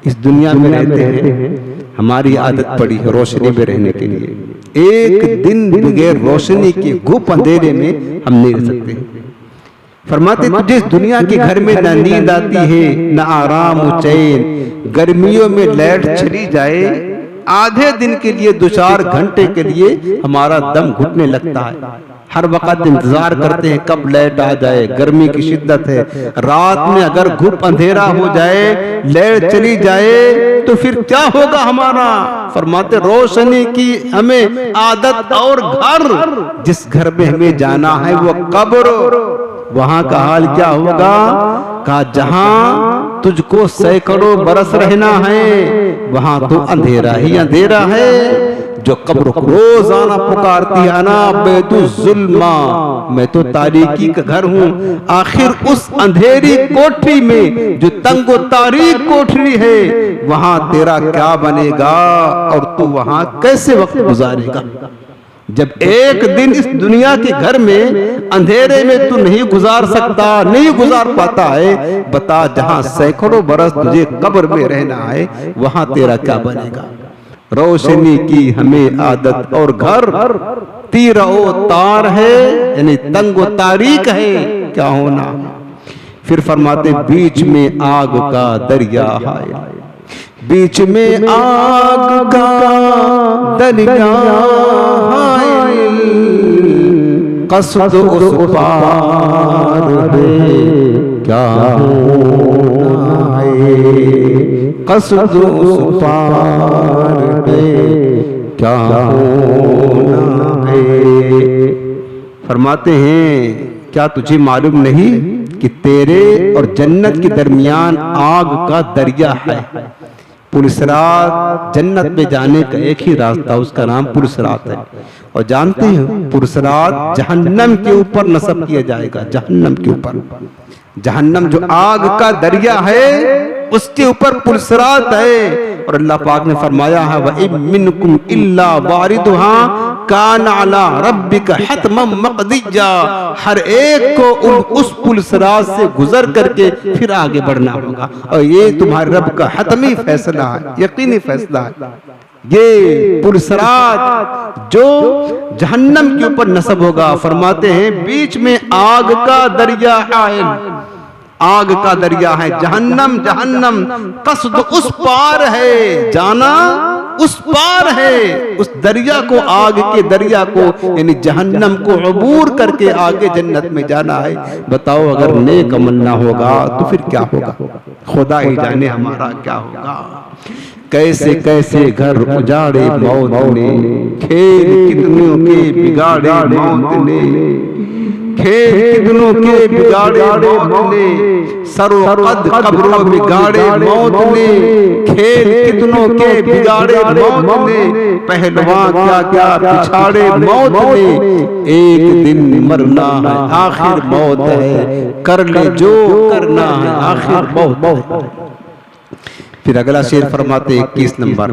इस दुनिया में रहते हैं, हमारी आदत पड़ी है रोशनी में रहने के लिए, एक दिन बगैर रोशनी के गुप अंधेरे में हम नहीं रह सकते। फरमाते तुझे इस दुनिया के घर में न नींद आती है न आराम चैन, गर्मियों में लाइट चली जाए आधे दिन के लिए 2-4 घंटे के लिए हमारा दम घुटने लगता है, हर वक्त इंतजार करते हैं कब लाइट आ जाए, गर्मी की शिद्दत है। रात में अगर घुप अंधेरा हो जाए, लाइट चली जाए तो फिर क्या होगा हमारा। फरमाते रोशनी की हमें आदत और घर, जिस घर में हमें जाना है वो कब्र, वहां का हाल क्या होगा। कहा जहां तुझको सैकड़ों बरस रहना है वहां तो अंधेरा ही अंधेरा है। जो कब्र को रोजाना पुकारती है ना बैतुज़ुल्मा, मैं तो तारीकी का घर हूँ। आखिर उस अंधेरी कोठरी में जो तंगो तारीक कोठरी है वहां तेरा क्या बनेगा और तू वहां कैसे वक्त गुजारेगा। जब एक दिन इस दुनिया के घर में अंधेरे में तू नहीं गुजार सकता, नहीं गुजार पाता है, बता जहां सैकड़ों बरस तुझे कब्र में रहना है वहां तेरा क्या बनेगा। रोशनी की हमें आदत और घर तीरा ओ तार है, यानी तंगो तारीक है, क्या होना। फिर फरमाते बीच में आग का दरिया है, बीच में आग का दरिया है, कसद उस पार है, क्या होना है। कसद उस पार है, क्या होना है। फरमाते हैं क्या तुझे मालूम नहीं कि तेरे और जन्नत के दरमियान आग का दरिया है। पुरसरात जन्नत में जाने का एक ही रास्ता, उसका नाम पुरसरात है। और जानते हैं पुरसरात जहन्नम के ऊपर नस्ब किया जाएगा, जहन्नम के ऊपर। जहन्नम जो आग का दरिया है उसके ऊपर पुरसरात है। और अल्लाह पाक ने फरमाया है व मिनकुम इल्ला वारिदुहा कान अला रब्बिका हतमम मक़दिया। हर एक को उस पुरसरात से गुजर करके फिर आगे बढ़ना होगा। और ये तुम्हारे रब का हतमी फैसला है, यकीनी फैसला है। ये पुरसरात जो जहन्नम के ऊपर नस्ब होगा। फरमाते हैं बीच में आग का दरिया है, आग का दरिया है। जहन्नम जहन्नम कसद उस पार है, जाना उस पार है। उस दरिया को, आग के दरिया को, यानी जहन्नम को अबूर करके आगे जन्नत में जाना है। बताओ अगर नेक अमल ना होगा तो फिर क्या होगा? खुदा ही जाने हमारा क्या होगा। कैसे कैसे घर उजाड़े मौत ने, खेल कितनों के बिगाड़े मौत ने, खेल कितनों के बिगाड़े मौत ने, सरोकद कब्रों बिगाड़े मौत ने, खेल कितनों के बिगाड़े मौत ने, पहलवान क्या क्या पिछाड़े मौत ने। एक दिन मरना है आखिर मौत है, कर ले जो करना है आखिर मौत है। फिर अगला शेर फरमाते 21 नंबर,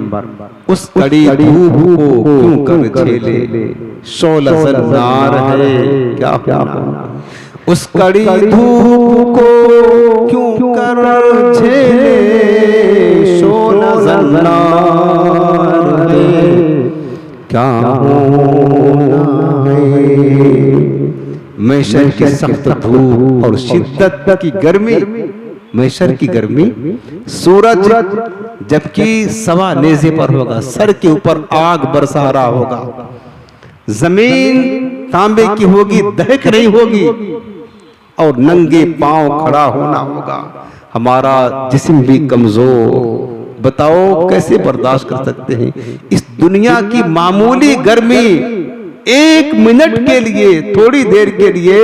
उस कड़ी धूप को क्यों कर झेले, शोला जन्नार है क्या होना। उस कड़ी धूप को क्यों कर झेले, शोला जन्नार है क्या होना है। मैशर की सख्त धूप और शिद्दत की गर्मी, मैशर की गर्मी, सूरज जबकि सवा नेज़े पर होगा, सर के ऊपर आग बरसा रहा होगा, जमीन तांबे की होगी, दहक रही होगी, और नंगे पांव खड़ा होना होगा। हमारा जिस्म भी कमजोर, बताओ कैसे बर्दाश्त कर सकते हैं इस दुनिया की मामूली गर्मी। एक मिनट के लिए, थोड़ी देर के लिए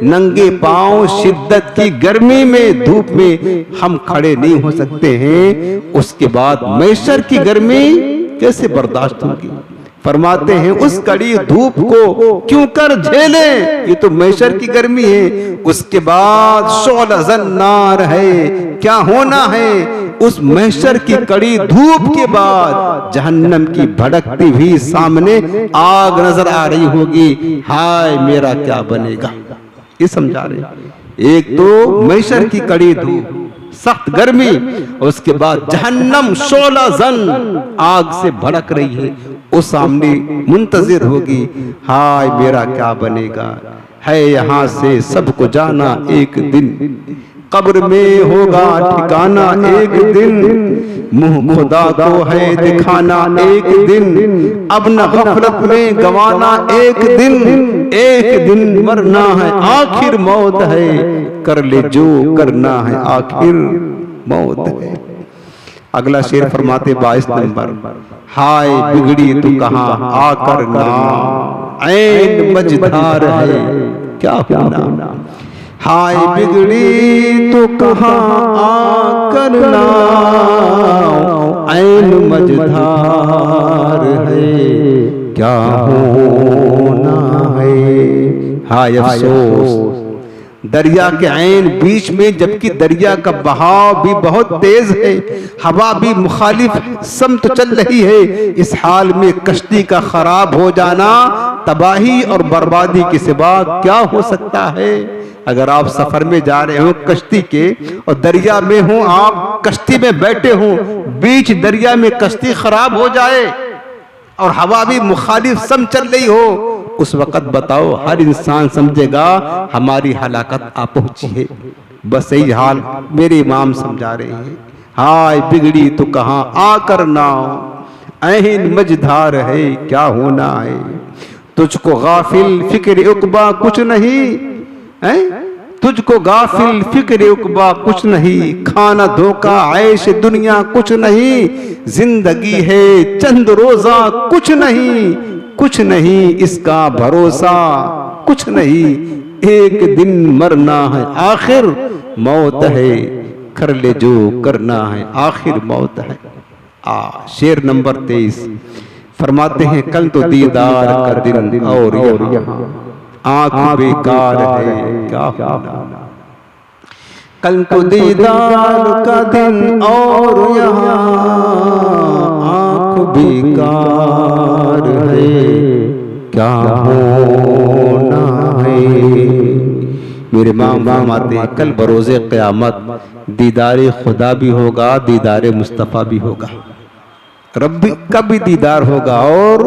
नंगे पांव शिद्दत की गर्मी में, धूप में हम खड़े नहीं हो सकते हैं। उसके बाद मैशर की गर्मी कैसे बर्दाश्त होगी। फरमाते हैं उस कड़ी धूप को क्यों कर झेले, ये तो मैशर की गर्मी है। उसके बाद शोला जन्नार है क्या होना है। उस मैशर की कड़ी धूप के बाद जहन्नम की भड़कती हुई सामने आग नजर आ रही होगी। हाय मेरा क्या बनेगा, ये समझा रहे। एक तो मैशर की कड़ी धूप, सख्त गर्मी, उसके बाद जहन्नम शोला जन आग से भड़क रही है, वो सामने मुंतजिर होगी। हाय मेरा क्या बनेगा। है यहाँ से सबको जाना एक दिन, कब्र में होगा ठिकाना एक दिन, मुंह खुदा को है दिखाना एक दिन, अब न गफलत में गवाना एक दिन मरना है आखिर मौत है, कर ले जो करना है आखिर मौत है। अगला शेर फरमाते 22 नंबर, हाय बिगड़ी तू कहाँ आकर ना, ऐन मझधार है क्या होना। हाय बिगड़ी तो कहाँ आकर ना, ऐन मझधार है क्या होना है। हाय अफसोस दरिया के ऐन बीच में, जबकि दरिया का बहाव भी बहुत तेज है, हवा भी मुखालिफ समत चल रही है। इस हाल में कश्ती का खराब हो जाना तबाही और बर्बादी के सिवा क्या हो सकता है। अगर आप सफर में जा रहे हो कश्ती के और दरिया में हो, आप कश्ती में बैठे हो, बीच दरिया में कश्ती खराब हो जाए और हवा भी मुखालिफ सम चल रही हो, उस वक्त बताओ हर इंसान समझेगा हमारी हलाकत आ पहुंची है। बस यही हाल मेरे इमाम समझा रहे हैं। हाय बिगड़ी तो कहाँ आकर नाव, ऐन मझधार है क्या होना है। तुझको गाफिल फिक्र उकबा कुछ नहीं है, तुझको गाफिल फिक्र उकबा कुछ नहीं, खाना धोखा ऐश दुनिया कुछ नहीं, जिंदगी है चंद रोजा कुछ नहीं, कुछ नहीं इसका भरोसा कुछ नहीं, एक दिन मरना है आखिर मौत है, कर ले जो करना है आखिर मौत है। शेर नंबर 23 फरमाते हैं कल तो दीदार का दिन और यहाँ आंख बेकार है क्या होना, कल तो दीदार का दिन और यहाँ आंख बेकार है क्या होना है। मेरे इमाम फरमाते हैं कल बरोज़े क़यामत दीदार खुदा भी होगा, दीदार मुस्तफ़ा भी होगा, रब्बी का भी दीदार होगा और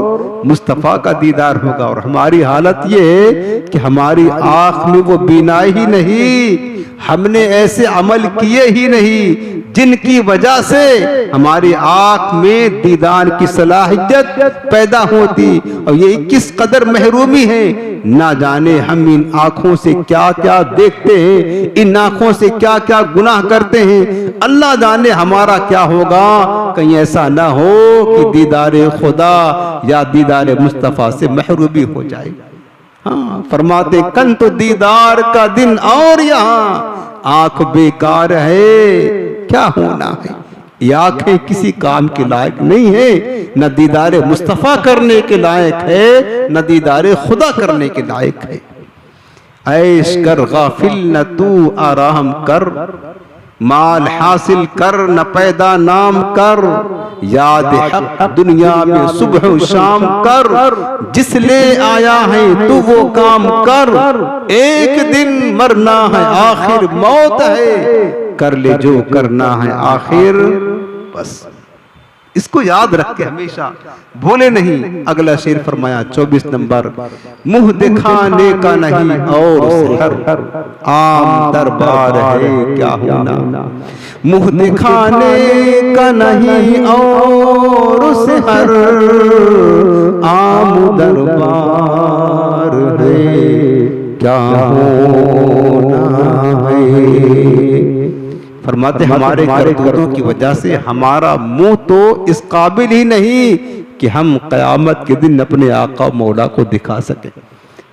मुस्तफ़ा का दीदार होगा। और हमारी हालत ये है कि हमारी आँख में वो बीनाई ही नहीं, हमने ऐसे अमल किए ही नहीं जिनकी वजह से हमारी आँख में दीदार की सलाहियत पैदा होती। और ये किस कदर महरूमी है, ना जाने हम इन आँखों से क्या क्या देखते हैं, इन आँखों से क्या क्या गुनाह करते हैं, अल्लाह जाने हमारा क्या होगा। कहीं ऐसा ना हो कि दीदार खुदा या दीदार मुस्तफ़ा से महरूमी हो जाए। हाँ फरमाते कल तो दीदार का दिन और यहाँ आंख बेकार है क्या होना है। ये आंखें किसी काम के लायक नहीं है, न दीदार मुस्तफ़ा करने के लायक है, न दीदार खुदा करने के लायक है। ऐश कर गाफिल न तू आराम कर, माल हासिल कर न पैदा नाम कर, याद हक दुनिया में सुबह शाम कर, जिसले आया है तू वो काम कर, एक दिन मरना है आखिर मौत है, कर ले जो करना है आखिर। बस इसको याद रख के हमेशा भूले नहीं। अगला शेर फरमाया 24 नंबर, मुंह दिखाने का नहीं और सिहर आम दरबार है क्या होना, मुंह दिखाने का नहीं और सिहर आम दरबार है क्या होना है। फरमाते हमारे करतूतों की वजह से हमारा मुंह तो इस काबिल ही नहीं कि हम क़यामत के दिन अपने आका मौला को दिखा सके,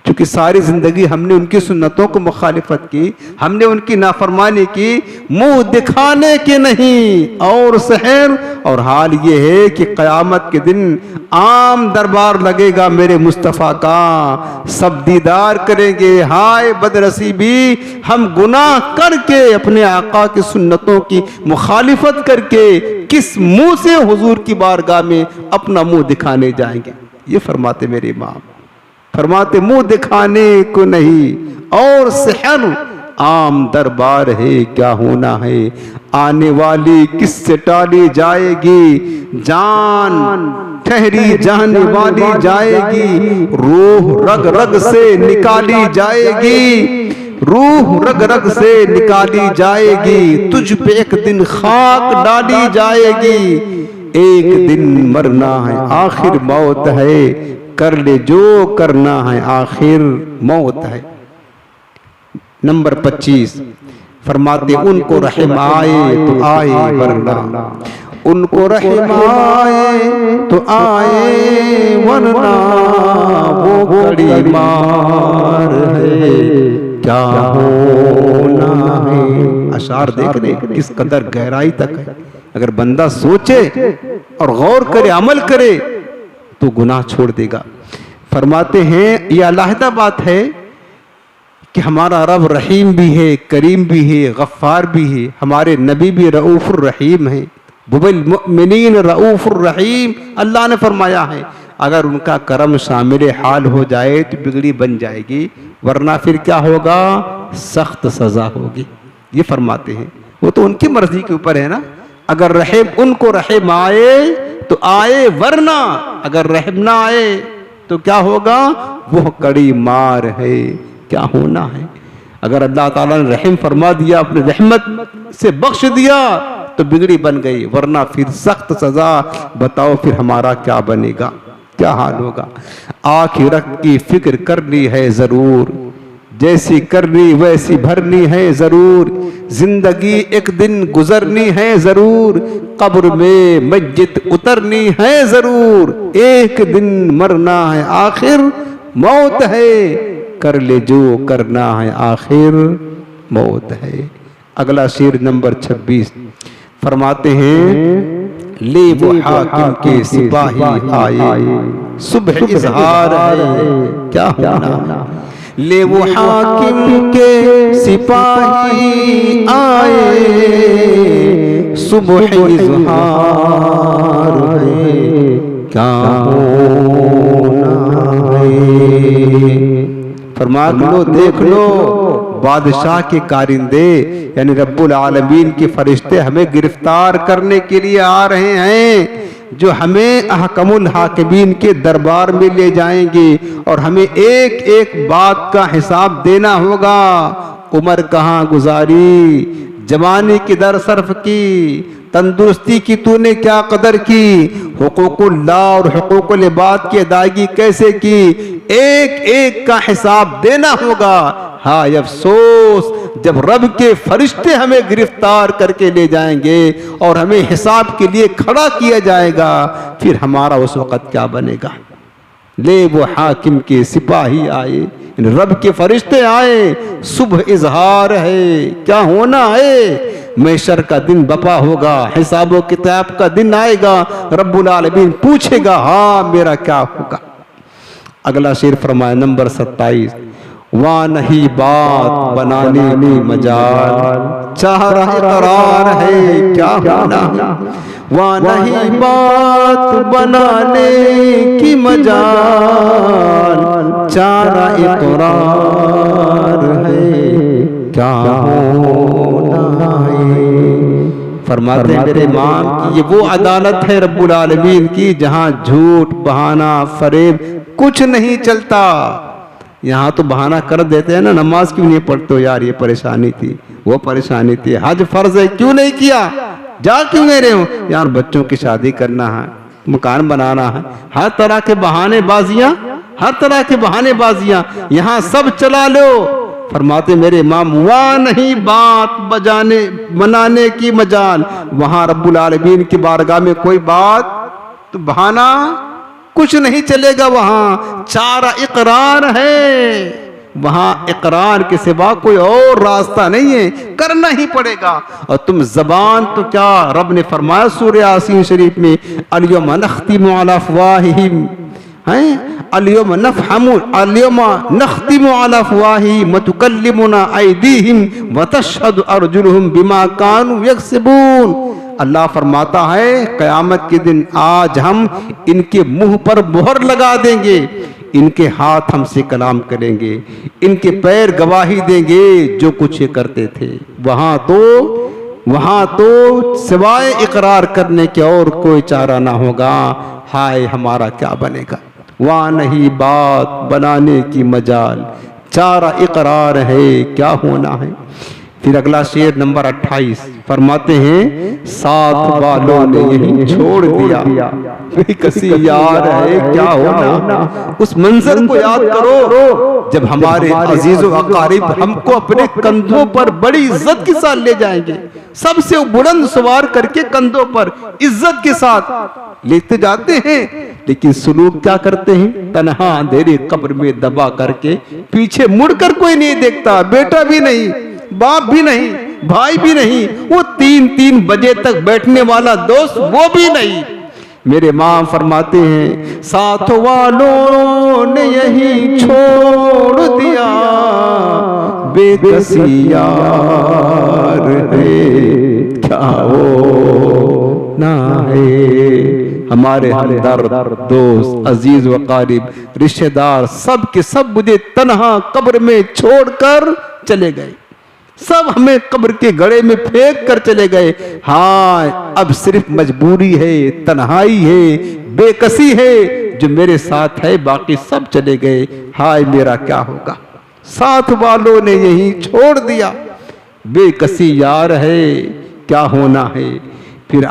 क्योंकि सारी जिंदगी हमने उनकी सुन्नतों को मुखालिफत की, हमने उनकी नाफरमानी की, मुंह दिखाने के नहीं और सहर। और हाल ये है कि क़यामत के दिन आम दरबार लगेगा मेरे मुस्तफ़ा का, सब दीदार करेंगे। हाय बदनसीबी, हम गुनाह करके अपने आका की सुन्नतों की मुखालिफत करके किस मुंह से हुजूर की बारगाह में अपना मुंह दिखाने जाएंगे। ये फरमाते मेरे इमाम, फरमाते मुंह दिखाने को नहीं और सहर आम दरबार है क्या होना है। आने वाली किससे टाली जाएगी, जान ठहरी जाने वाली जाएगी, रूह रग रग से निकाली जाएगी, रूह रग रग से निकाली जाएगी, तुझ पे एक दिन खाक डाली जाएगी, एक दिन मरना है आखिर मौत है, कर ले जो करना है आखिर मौत है। नंबर 25 फरमाते उनको रहम आए तो आए वरना, उनको रहम आए तो आए वरना, वो कड़ी मार है क्या होना है। अशार देख रहे किस कदर गहराई तक है। अगर बंदा सोचे और गौर करे अमल करे तो गुनाह छोड़ देगा। फरमाते हैं यह अलहदा बात है कि हमारा रब रहीम भी है, करीम भी है, गफ्फार भी है, हमारे नबी भी रऊफुर रहीम है, बिल मुमिनीन रऊफुर रहीम अल्लाह ने फरमाया है। अगर उनका करम शामिल हाल हो जाए तो बिगड़ी बन जाएगी, वरना फिर क्या होगा, सख्त सजा होगी। ये फरमाते हैं, वो तो उनकी मर्जी के ऊपर है ना। अगर रहम उनको रहम आए तो आए, वरना अगर रहम ना आए तो क्या होगा, वो कड़ी मार है क्या होना है। अगर अल्लाह ताला ने रहम फरमा दिया, अपने रहमत से बख्श दिया तो बिगड़ी बन गई, वरना फिर सख्त सजा। बताओ फिर हमारा क्या बनेगा, क्या हाल होगा। आखिरत की फिक्र करनी है जरूर, जैसी करनी वैसी भरनी है जरूर, जिंदगी एक दिन गुजरनी है जरूर, कब्र में मस्जिद उतरनी है जरूर, एक दिन मरना है आखिर मौत है, कर ले जो करना है आखिर मौत है। अगला शेर नंबर 26 फरमाते हैं, ले वो हाकिम के सिपाही आए, सुबह इजहार है क्या होना। ले वो हाकिम के सिपाही आए, सुबह इजहार है क्या होना है। फरमा लो देख लो, बादशाह के कारिंदे यानी रब्बुल आलमीन के फरिश्ते हमें गिरफ्तार करने के लिए आ रहे हैं, जो हमें अहकमुल हाकिमीन के दरबार में ले जाएंगे और हमें एक एक बात का हिसाब देना होगा। उम्र कहाँ गुजारी, जवानी किधर सर्फ की, तंदुरुस्ती की तूने क्या कदर की, हुकूकुल्लाह और हुकूकुल इबाद की अदायगी कैसे की, एक एक का हिसाब देना होगा। हाय अफसोस जब रब के फरिश्ते हमें गिरफ्तार करके ले जाएंगे और हमें हिसाब के लिए खड़ा किया जाएगा, फिर हमारा उस वक़्त क्या बनेगा। ले वो हाकिम के सिपाही आए, रब के फरिश्ते आए, सुबह इजहार है क्या होना है। महशर का दिन बपा होगा, हिसाबो किताब का दिन आएगा, रब्बुल आलमीन पूछेगा हाँ मेरा क्या होगा। अगला शेर फरमाया नंबर 27, वहाँ नहीं बात बनाने की मजाल, चाह रहा इकरार है क्या होना। वहाँ नहीं बात बनाने की मजाल, चाह रहा इकरार है क्या होना है। फरमाते मेरे इमाम की ये वो अदालत है रब्बुल आलमीन की, जहाँ झूठ बहाना फरेब कुछ नहीं चलता। यहाँ तो बहाना कर देते हैं ना, नमाज क्यों नहीं पढ़ते हो यार, ये परेशानी थी वो परेशानी थी, हज फर्ज है क्यों नहीं किया, जा क्यों नहीं रहे हो यार, बच्चों की शादी करना है, मकान बनाना है, हर तरह के बहानेबाजियां, हर तरह के बहानेबाजियां यहाँ सब चला लो। फरमाते मेरे इमाम वहाँ नहीं बात बजाने बनाने की मजाल, वहाँ रब्बुल आलमीन की बारगाह में कोई बात तो बहाना कुछ नहीं चलेगा। वहाँ चारा इकरार है, वहाँ इकरार के सिवा कोई और रास्ता नहीं है, करना ही पड़ेगा। और तुम जबान तो क्या, रब ने फरमाया सूरह यासीन शरीफ में, अल-यौमा नख्तिमु अला अफ़वाहिहिम, अल-यौमा नख्तिमु अला अफ़वाहिहिम व तुकल्लिमुना अयदीहिम व तशहदु अर्जुलुहुम बिमा कानू यक्सिबून। अल्लाह फरमाता है क़यामत के दिन आज हम इनके मुंह पर मोहर लगा देंगे, इनके हाथ हमसे कलाम करेंगे, इनके पैर गवाही देंगे जो कुछ ये करते थे। वहाँ तो सिवाय इकरार करने के और कोई चारा ना होगा। हाय हमारा क्या बनेगा। वहाँ नहीं बात बनाने की मजाल, चारा इकरार है क्या होना है। फिर अगला शेर नंबर 28 फरमाते हैं, साथ वालों ने यही छोड़ दिया, बेकसी यार है क्या होना। उस मंजर को याद करो जब हमारे अजीजो अकारिब हमको अपने कंधों पर बड़ी इज्जत के साथ ले जाएंगे, सबसे बुलंद सवार करके कंधों पर इज्जत के साथ लेते जाते हैं, लेकिन सुलूक क्या करते हैं, तन्हा अंधेरी कब्र में दबा करके पीछे मुड़कर कोई नहीं देखता, बेटा भी नहीं, बाप भी नहीं, भाई भी नहीं, वो 3-3 बजे तक बैठने वाला दोस्त वो भी नहीं। मेरे माँ फरमाते हैं साथ वालों ने यही छोड़ दिया, बेकसी यार है क्या हो ना है। हमारे हमदर्द दोस्त अजीज व कारिब रिश्तेदार सब के सब मुझे तन्हा कब्र में छोड़कर चले गए, सब हमें कब्र के गड़े में फेंक कर चले गए। हाँ अब सिर्फ मजबूरी है, तन्हाई है, बेकसी है जो मेरे साथ है, बाकी सब चले गए। हाय मेरा क्या होगा। साथ वालों ने यही छोड़ दिया, बेकसी यार है क्या होना है। फिर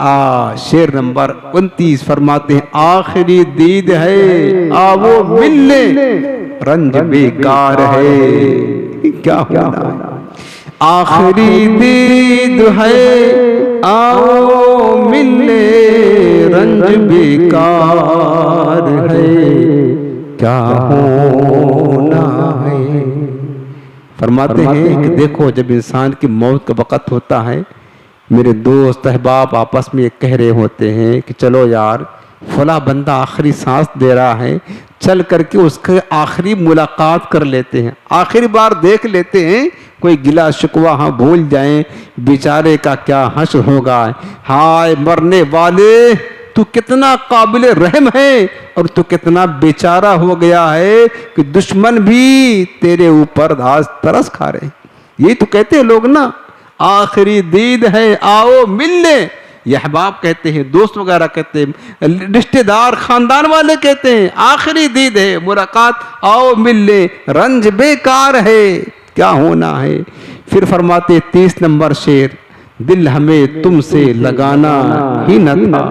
शेर नंबर 29 फरमाते हैं, आखिरी दीद है आवो मिलने, रंज बेकार है क्या होना है। आखिरी दीद है आओ मिलने, रंज बेकार है, क्या होना है। फरमाते हैं कि देखो जब इंसान की मौत का वक़्त होता है, मेरे दोस्त अहबाब आपस में कह रहे होते हैं कि चलो यार फला बंदा आखिरी सांस दे रहा है, चल करके उसके आखिरी मुलाकात कर लेते हैं, आखिरी बार देख लेते हैं, कोई गिला शिकवा हाँ भूल जाएं, बेचारे का क्या हश्र होगा। हाय मरने वाले, तू कितना काबिल रहम है और तू कितना बेचारा हो गया है कि दुश्मन भी तेरे ऊपर आज तरस खा रहे हैं। यही तो कहते हैं लोग ना, आखिरी दीद है आओ मिलने। यह अहबाब कहते हैं, दोस्त वगैरह कहते हैं, रिश्तेदार खानदान वाले कहते हैं आखिरी दीद है, मुलाकात आओ मिलने, रंज बेकार है, क्या होना है। फिर फरमाते 30 नंबर शेर, दिल हमें तुमसे लगाना ही न था,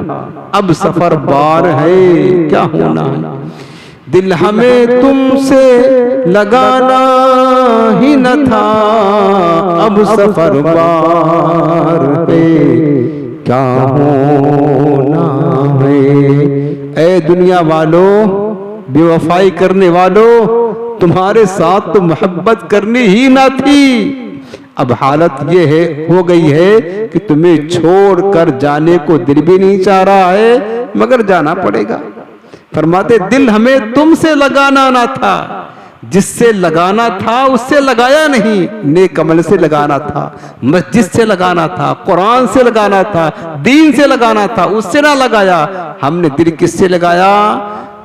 अब सफर बार है, क्या होना है। दिल हमें तुमसे लगाना ही न था, अब सफर बार है, क्या होना है। ऐ दुनिया वालों, बेवफाई करने वालों, तुम्हारे साथ तो मोहब्बत करनी ही ना थी, अब हालत ये है हो गई है कि तुम्हें छोड़कर जाने को दिल भी नहीं चाह रहा है, मगर जाना पड़ेगा। फरमाते दिल हमें तुमसे लगाना ना था, जिससे लगाना था उससे लगाया नहीं, नेक अमल से लगाना था, मस्जिद से लगाना था, कुरान से लगाना था, दीन से लगाना था, उससे ना लगाया। हमने दिल किससे लगाया?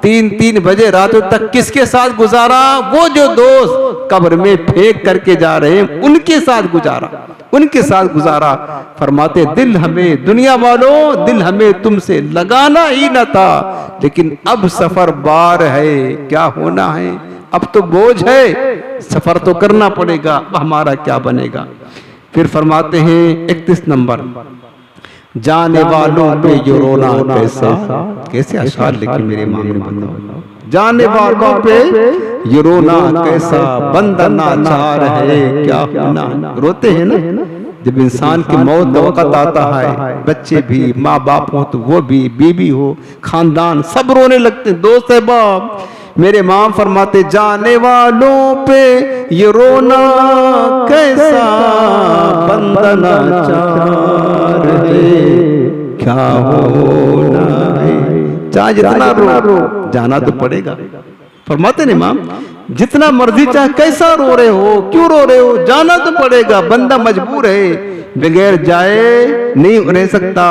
3-3 बजे रातों तक किसके साथ गुजारा? वो जो दोस्त कब्र में फेंक करके जा रहे हैं उनके साथ गुजारा, उनके साथ गुजारा। फरमाते दिल हमें, दुनिया वालों, दिल हमें तुमसे लगाना ही न था, लेकिन अब सफर बार है, क्या होना है। अब तो बोझ है, सफर तो करना पड़ेगा, अब हमारा क्या बनेगा। फिर फरमाते हैं 31 नंबर, जाने वालों पे ये रोना कैसा, कैसे अशआर लिखे मेरे इमाम ने, बताओ। जाने वालों पे ये रोना कैसा, बंदा नाचार है, क्या होना। रोते हैं ना जब इंसान की मौत का वक़्त आता है, बच्चे भी, माँ बाप हो तो वो भी, बीबी हो, खानदान सब रोने लगते हैं। दोस्त है बाप, मेरे इमाम फरमाते जाने वालों पे ये रोना कैसा, बंदा नाचार है, क्या होना है। चाहे जितना रो, जाना तो पड़ेगा। फरमाते नहीं इमाम, जितना मर्जी चाहे कैसा रो रहे हो, क्यों रो रहे हो, जाना तो पड़ेगा, बंदा मजबूर है, बगैर जाए नहीं रह सकता।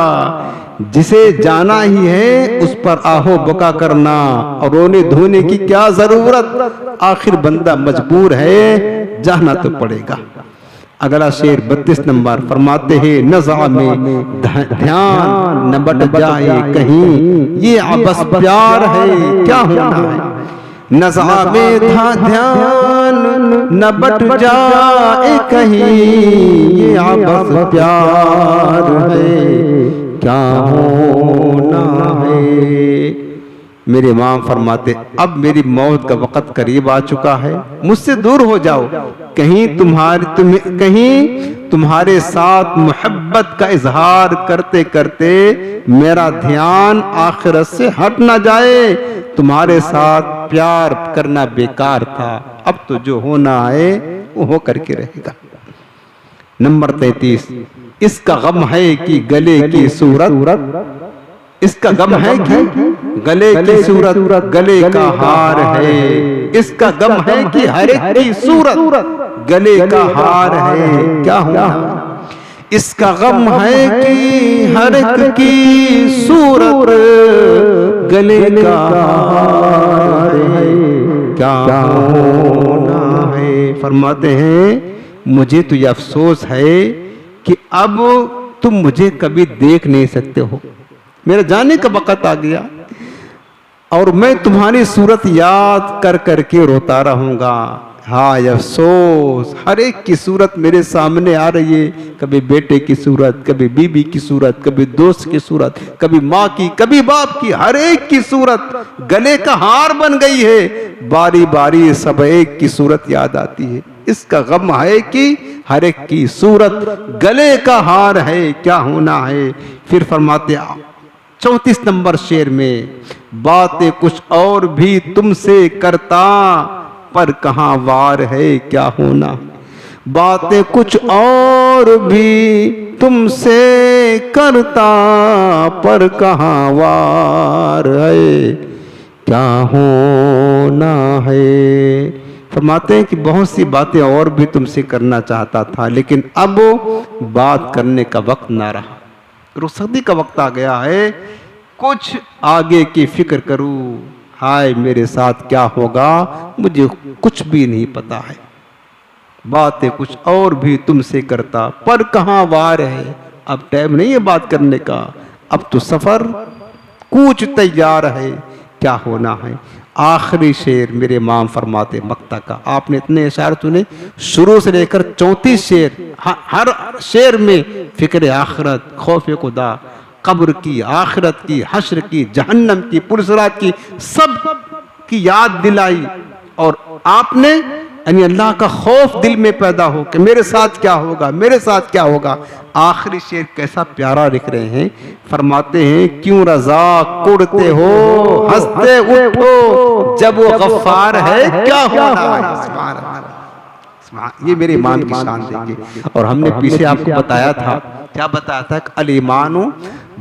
जिसे जाना ही है उस पर आहो बका करना और रोने धोने की क्या जरूरत, आखिर बंदा मजबूर है, जाना तो पड़ेगा। अगला शेर 32 नंबर फरमाते हैं, नज़ा में ध्यान न बट जाए कहीं, ये आपस प्यार है, क्या होना है। नज़ा में ध्यान न बट जाए कहीं, ये आपस प्यार है, क्या होना है। मेरे इमाम फरमाते अब मेरी मौत का वक़्त करीब आ चुका है, मुझसे दूर हो जाओ, कहीं तुम्हारे साथ मोहब्बत का इजहार करते करते मेरा ध्यान आखिरत से हट ना जाए। तुम्हारे साथ प्यार करना बेकार था, अब तो जो होना है वो हो करके रहेगा। नंबर 33, इसका गम है कि गले की सूरत, इसका गम है कि गले की सूरत, गले का हार है। इसका गम है कि हर एक की सूरत गले का हार है, क्या होना। इसका गम है कि हर एक की सूरत गले का हार है, क्या होना है। फरमाते हैं मुझे तो ये अफसोस है कि अब तुम मुझे कभी देख नहीं सकते हो, मेरा जाने का वक़्त आ गया और मैं तुम्हारी सूरत याद कर करके रोता रहूंगा। हाय अफसोस, हर एक की सूरत मेरे सामने आ रही है, कभी बेटे की सूरत, कभी बीबी की सूरत, कभी दोस्त की सूरत, कभी माँ की, कभी बाप की, हर एक की सूरत गले का हार बन गई है। बारी बारी सब एक की सूरत याद आती है। इसका गम है कि हर एक की सूरत गले का हार है, क्या होना है। फिर फरमाते 34 नंबर शेर में, बातें कुछ और भी तुमसे करता पर कहाँ वार है, क्या होना। बातें कुछ और भी तुमसे करता पर कहाँ वार है, क्या होना है। फरमाते हैं कि बहुत सी बातें और भी तुमसे करना चाहता था, लेकिन अब बात करने का वक्त ना रहा, रुखसती का वक्त आ गया है। कुछ आगे की फिक्र करूं, हाय मेरे साथ क्या होगा मुझे कुछ भी नहीं पता है। बातें कुछ और भी तुमसे करता पर कहाँ वार है, अब टाइम नहीं है बात करने का, अब तो सफर कूच तैयार है, क्या होना है। आखिरी शेर मेरे इमाम फरमाते मक्ता का, आपने इतने इशारे सुने शुरू से लेकर 34 शेर, हर शेर में फिक्र आखिरत, खौफ खुदा, कब्र की, आखिरत की, हश्र की, जहन्नम की, पुरसरात की, सब की याद दिलाई। और आपने यानी अल्लाह का खौफ दिल में पैदा हो कि मेरे साथ क्या होगा, मेरे साथ क्या होगा। आखिरी शेर कैसा प्यारा लिख रहे हैं, फरमाते हैं क्यों रजा कुड़ते हो हंसते उठो जब वो गफ्फार है, क्या होना है। ये मेरे ईमान की शान देंगे। और हमने पीछे आपको बताया था, क्या बताया था, अल ईमानु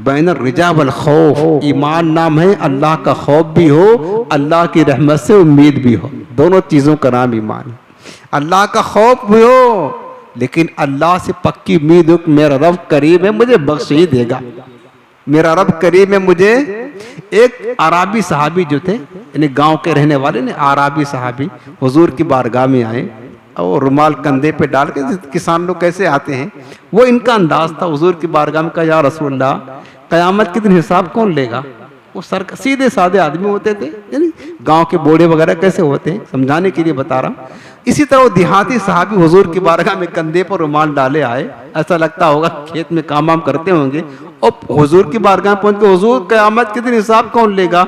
बैन रिजा वल खौफ, ईमान नाम है अल्लाह का खौफ भी हो, अल्लाह की रहमत से उम्मीद भी हो, दोनों चीजों का नाम ईमान है। अल्लाह का खौफ भी हो लेकिन अल्लाह से पक्की उम्मीद हो कि मेरा रब करीब है, मुझे बख्श ही देगा, मेरा रब करीब है मुझे। एक आराबी सहाबी जो थे, यानी गांव के रहने वाले ने, आराबी सहाबी हुजूर की बारगाह में आए और रुमाल कंधे पे डाल के, किसान लोग कैसे आते हैं, वो इनका अंदाज था हुजूर की बारगाह में, का या रसूलल्लाह कयामत के दिन हिसाब कौन लेगा। वो सीधे साधे आदमी होते थे, यानी गांव के बूढ़े वगैरह कैसे होते हैं, समझाने के लिए बता रहा हूँ। इसी तरह वो देहाती साहबी हुजूर की बारगाह में कंधे पर रुमाल डाले आए, ऐसा लगता होगा खेत में काम वाम करते होंगे, और हुजूर की बारगाह में पहुंच के हुजूर कयामत के दिन हिसाब कौन लेगा।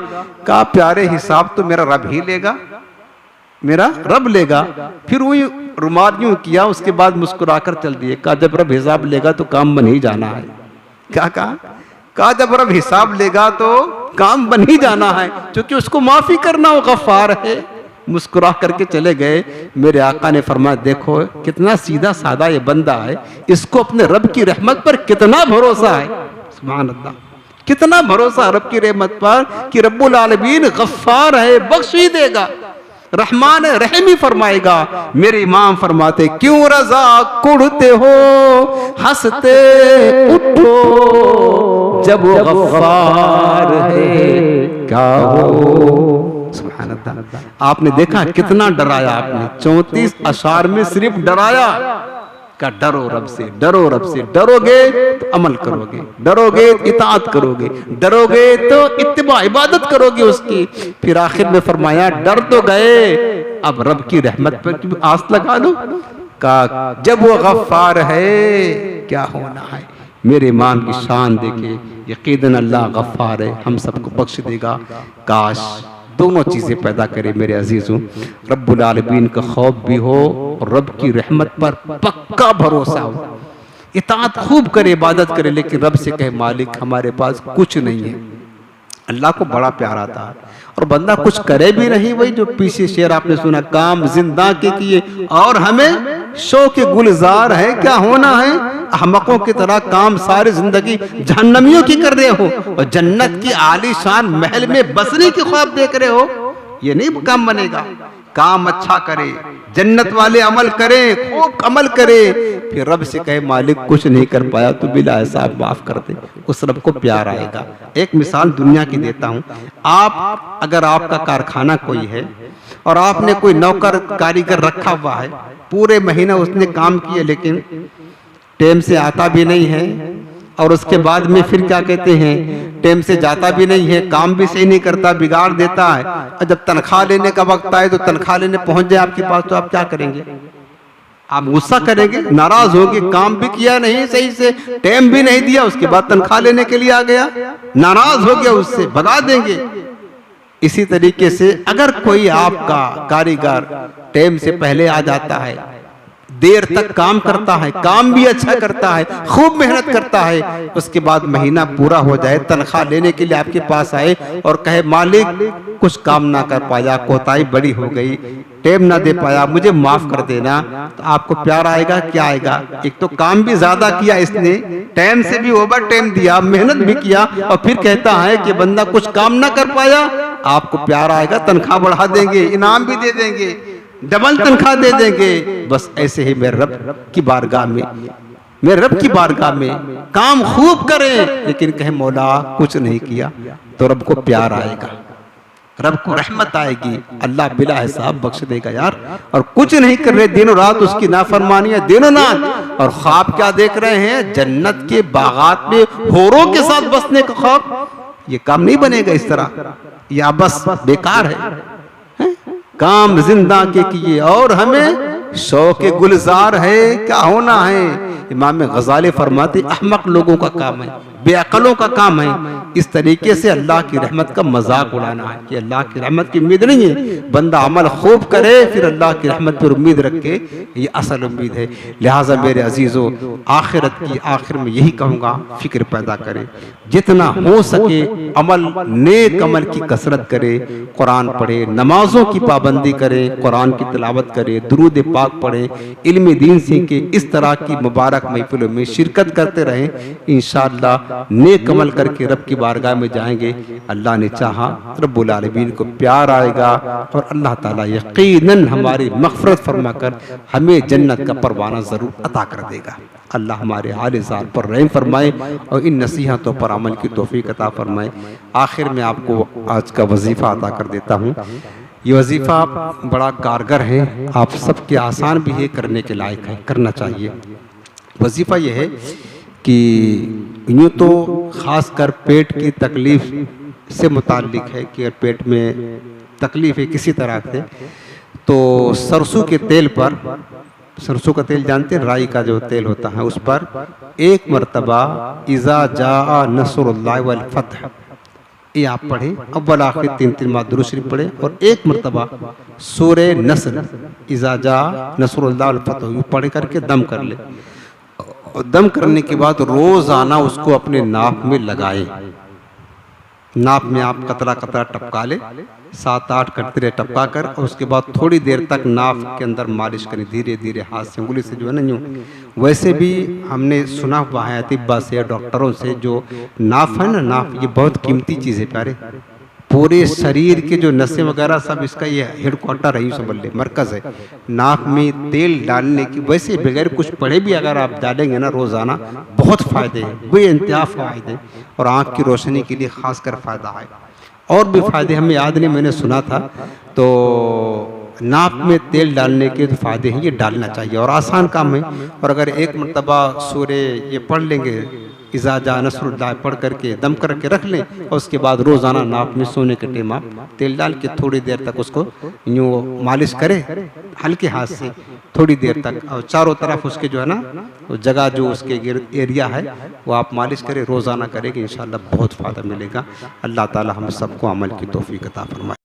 कहा प्यारे हिसाब तो मेरा रब ही लेगा, मेरा रब लेगा। फिर वही रुमाल यूं किया, उसके बाद मुस्कुराकर चल दिए। कहा जब रब हिसाब लेगा तो काम बन ही जाना है। क्या कहा जब रब हिसाब लेगा तो काम बन ही जाना है, क्योंकि उसको माफी करना वो गफ्फार है। मुस्कुरा करके चले गए। मेरे आका ने फरमाया देखो कितना सीधा साधा ये बंदा है, इसको अपने रब की रहमत पर कितना भरोसा है। सुभान अल्लाह, कितना भरोसा रब की रहमत पर कि रब्बुल आलमीन गफ्फार है, बख्श ही देगा, रहमान रहम ही फरमाएगा। मेरे इमाम फरमाते क्यों रजा कुड़ते हो हंसते उठो जब वो गफ्फार है, क्या हो। सुभान अल्लाह, आपने देखा कितना डराया आपने, 34 अशार में सिर्फ डराया। का डरो रब से, डरो रब से, डरोगे तो अमल करोगे, डरोगे तो इताअत करोगे, डरोगे तो इत्तिबा इबादत करोगे उसकी। फिर आखिर में फरमाया डर तो गए, अब रब की रहमत पर आस लगा लो। का जब वो गफ्फार है क्या होना है। मेरे इमाम की शान देखे, यकीनन अल्लाह गफ्फार है, हम सबको बख्श देगा। काश दोनों चीजें पैदा करे मेरे अजीजों, रब्बुल आलमीन का खौफ भी हो और रब की रहमत पर पक्का भरोसा हो। इताअत खूब करे, इबादत करे, लेकिन रब से कहे मालिक हमारे पास कुछ नहीं है। अल्लाह को बड़ा प्यार आता है। और बंदा कुछ करे भी नहीं, वही जो पीछे शेर आपने सुना, काम जिंदा के किए और हमें शो के गुलजार है, क्या होना है। अहमकों की तरह काम सारी जिंदगी जहन्नमियों की कर रहे हो और जन्नत की आलीशान महल में बसने की ख्वाब देख रहे हो, ये नहीं काम बनेगा। काम अच्छा करे, जन्नत वाले अमल करे, खूब अमल करे, फिर रब से कहे मालिक कुछ नहीं कर पाया तो बिला हिसाब माफ कर दे, उस रब को प्यार आएगा। एक मिसाल दुनिया की देता हूँ। आप अगर आपका कारखाना कोई है और आपने कोई नौकर कारीगर रखा हुआ है, पूरे महीने उसने काम किए लेकिन टाइम से आता भी नहीं है, और उसके बाद में फिर क्या कहते हैं टाइम से जाता भी नहीं है, काम भी सही नहीं करता, बिगाड़ देता है, और जब तनख्वाह लेने का वक्त आए तो तनख्वाह लेने पहुंच जाए आपके पास, तो आप क्या करेंगे। आप गुस्सा करेंगे, नाराज होंगे, काम भी किया नहीं सही से, टाइम भी नहीं दिया, उसके बाद तनख्वाह लेने के लिए आ गया, नाराज हो गया, उससे भगा देंगे। इसी तरीके से अगर कोई आपका कारीगर टाइम से पहले आ जाता है देर तक काम करता है, काम भी अच्छा करता है, खूब मेहनत करता है, उसके बाद महीना पूरा हो जाए, तनख्वाह लेने के लिए आपके पास आए और कहे मालिक कुछ काम ना कर पाया, कोताही बड़ी हो गई, टाइम ना दे पाया, मुझे माफ कर देना, तो आपको प्यार आएगा? क्या आएगा? एक तो काम भी ज्यादा किया इसने, टाइम से भी ओवर टाइम दिया, मेहनत भी किया, और फिर कहता है कि बंदा कुछ काम ना कर पाया, आपको प्यार आएगा? तनख्वाह बढ़ा देंगे, इनाम भी दे देंगे, डबल तनख्वाह दे देंगे। बस ऐसे ही मेरे रब की बारगाह में, मेरे रब की बारगाह में काम खूब करें, लेकिन कहे मौला कुछ नहीं किया, तो रब को प्यार आएगा, रब को रहमत आएगी, अल्लाह बिला हिसाब बख्श देगा यार। और कुछ नहीं कर रहे, दिनों रात उसकी नाफरमानी है, दिनों रात, और ख्वाब क्या देख रहे हैं? जन्नत के बागात में होरों के साथ बसने का ख्वाब। ये काम नहीं बनेगा इस तरह, या बस बेकार है। काम जिंदा के किए और हमें शौक गुलजार है, क्या होना है? इमाम गजाली फरमाते अहमक लोगों का काम है, बेअकलों का काम है इस तरीके से अल्लाह की रहमत का मजाक उड़ाना है कि अल्लाह की रहमत की उम्मीद नहीं है। बंदा अमल खूब करे फिर अल्लाह की रहमत पर उम्मीद रखे, ये असल उम्मीद है। लिहाजा मेरे अजीजों, आखिरत की आखिर में यही कहूँगा, फिक्र पैदा करें, जितना हो सके अमल, नेक अमल की कसरत करे, कुरान पढ़े, नमाजों की पाबंदी करे, कुरान की तिलावत करे, दुरूद पाक पढ़े, इल्म दीन सीखे, इस तरह की मुबारक महफिलों में शिरकत करते रहें। इंशाअल्लाह नेक अमल करके रब की बारगाह में जाएंगे। अल्लाह ने चाहा रब्बुल आलमीन को प्यार आएगा और अल्लाह ताला यकीनन हमारी मग़फ़िरत फरमाकर हमें जन्नत का परवाना ज़रूर अता कर देगा। अल्लाह हमारे हाल ज़ात पर रहम फरमाए और इन नसीहतों पर अमल की तौफीक अता फरमाए। आखिर में आपको आज का वजीफ़ा अता कर देता हूँ। ये वजीफ़ा बड़ा कारगर है, आप सबके आसान भी है, करने के लायक है, करना चाहिए। वजीफ़ा यह है कि यूँ तो ख़ासकर पेट की तकलीफ़ से मुताल्लिक है कि अगर पेट में तकलीफ़ है किसी तरह से, तो सरसों के तेल पर, सरसों का तेल जानते हैं, राई का जो तेल होता है, उस पर एक मरतबा इज़ा जाअ नस्रुल्लाह वल फतह, ये आप पढ़ें, अव्वल आखिर 3 बार दुरूद शरीफ पढ़ें, और एक मरतबा सूरे नस्र इज़ा जाअ नस्रुल्लाह वल फतह पढ़ करके दम कर ले, और दम करने के बाद रोजाना उसको अपने नाक में लगाए। नाक में आप कतरा कतरा टपका ले, 7-8 कतरे टपका कर, और उसके बाद थोड़ी देर तक नाक के अंदर मालिश करें, धीरे धीरे हाथ से, उंगली से, जो है ना यूँ। वैसे भी हमने सुना हुआ है अतिब्बा से, डॉक्टरों से, जो नाफ है ना, नाफ ये बहुत कीमती चीज़ है प्यारे, पूरे शरीर के जो नसें वगैरह सब इसका ये हेडक्वार्टर है, समझ ले, मरकज़ है। नाक में तेल डालने की, वैसे बगैर कुछ पढ़े भी अगर आप डालेंगे ना रोज़ाना, बहुत फ़ायदे हैं, बेइंतहा फ़ायदे, और आँख की रोशनी के लिए ख़ासकर फ़ायदा है। और भी फ़ायदे हमें याद नहीं, मैंने सुना था। तो नाक में तेल डालने के तो फ़ायदे हैं, ये डालना चाहिए और आसान काम है। और अगर एक मरतबा सूरे ये पढ़ लेंगे, इज़ा जाअ नस्रुल्लाह पढ़ करके दम करके रख लें, और उसके बाद रोज़ाना नाक में सोने के टाइम आप तेल डाल के थोड़ी देर तक उसको यूँ मालिश करें हल्के हाथ से थोड़ी देर तक, और चारों तरफ उसके जो है ना वो जगह जो उसके एरिया है वो आप मालिश करें, रोज़ाना करेंगे, इंशाअल्लाह बहुत फ़ायदा मिलेगा। अल्लाह ताला हम सबको अमल की तौफीक अता फरमाए।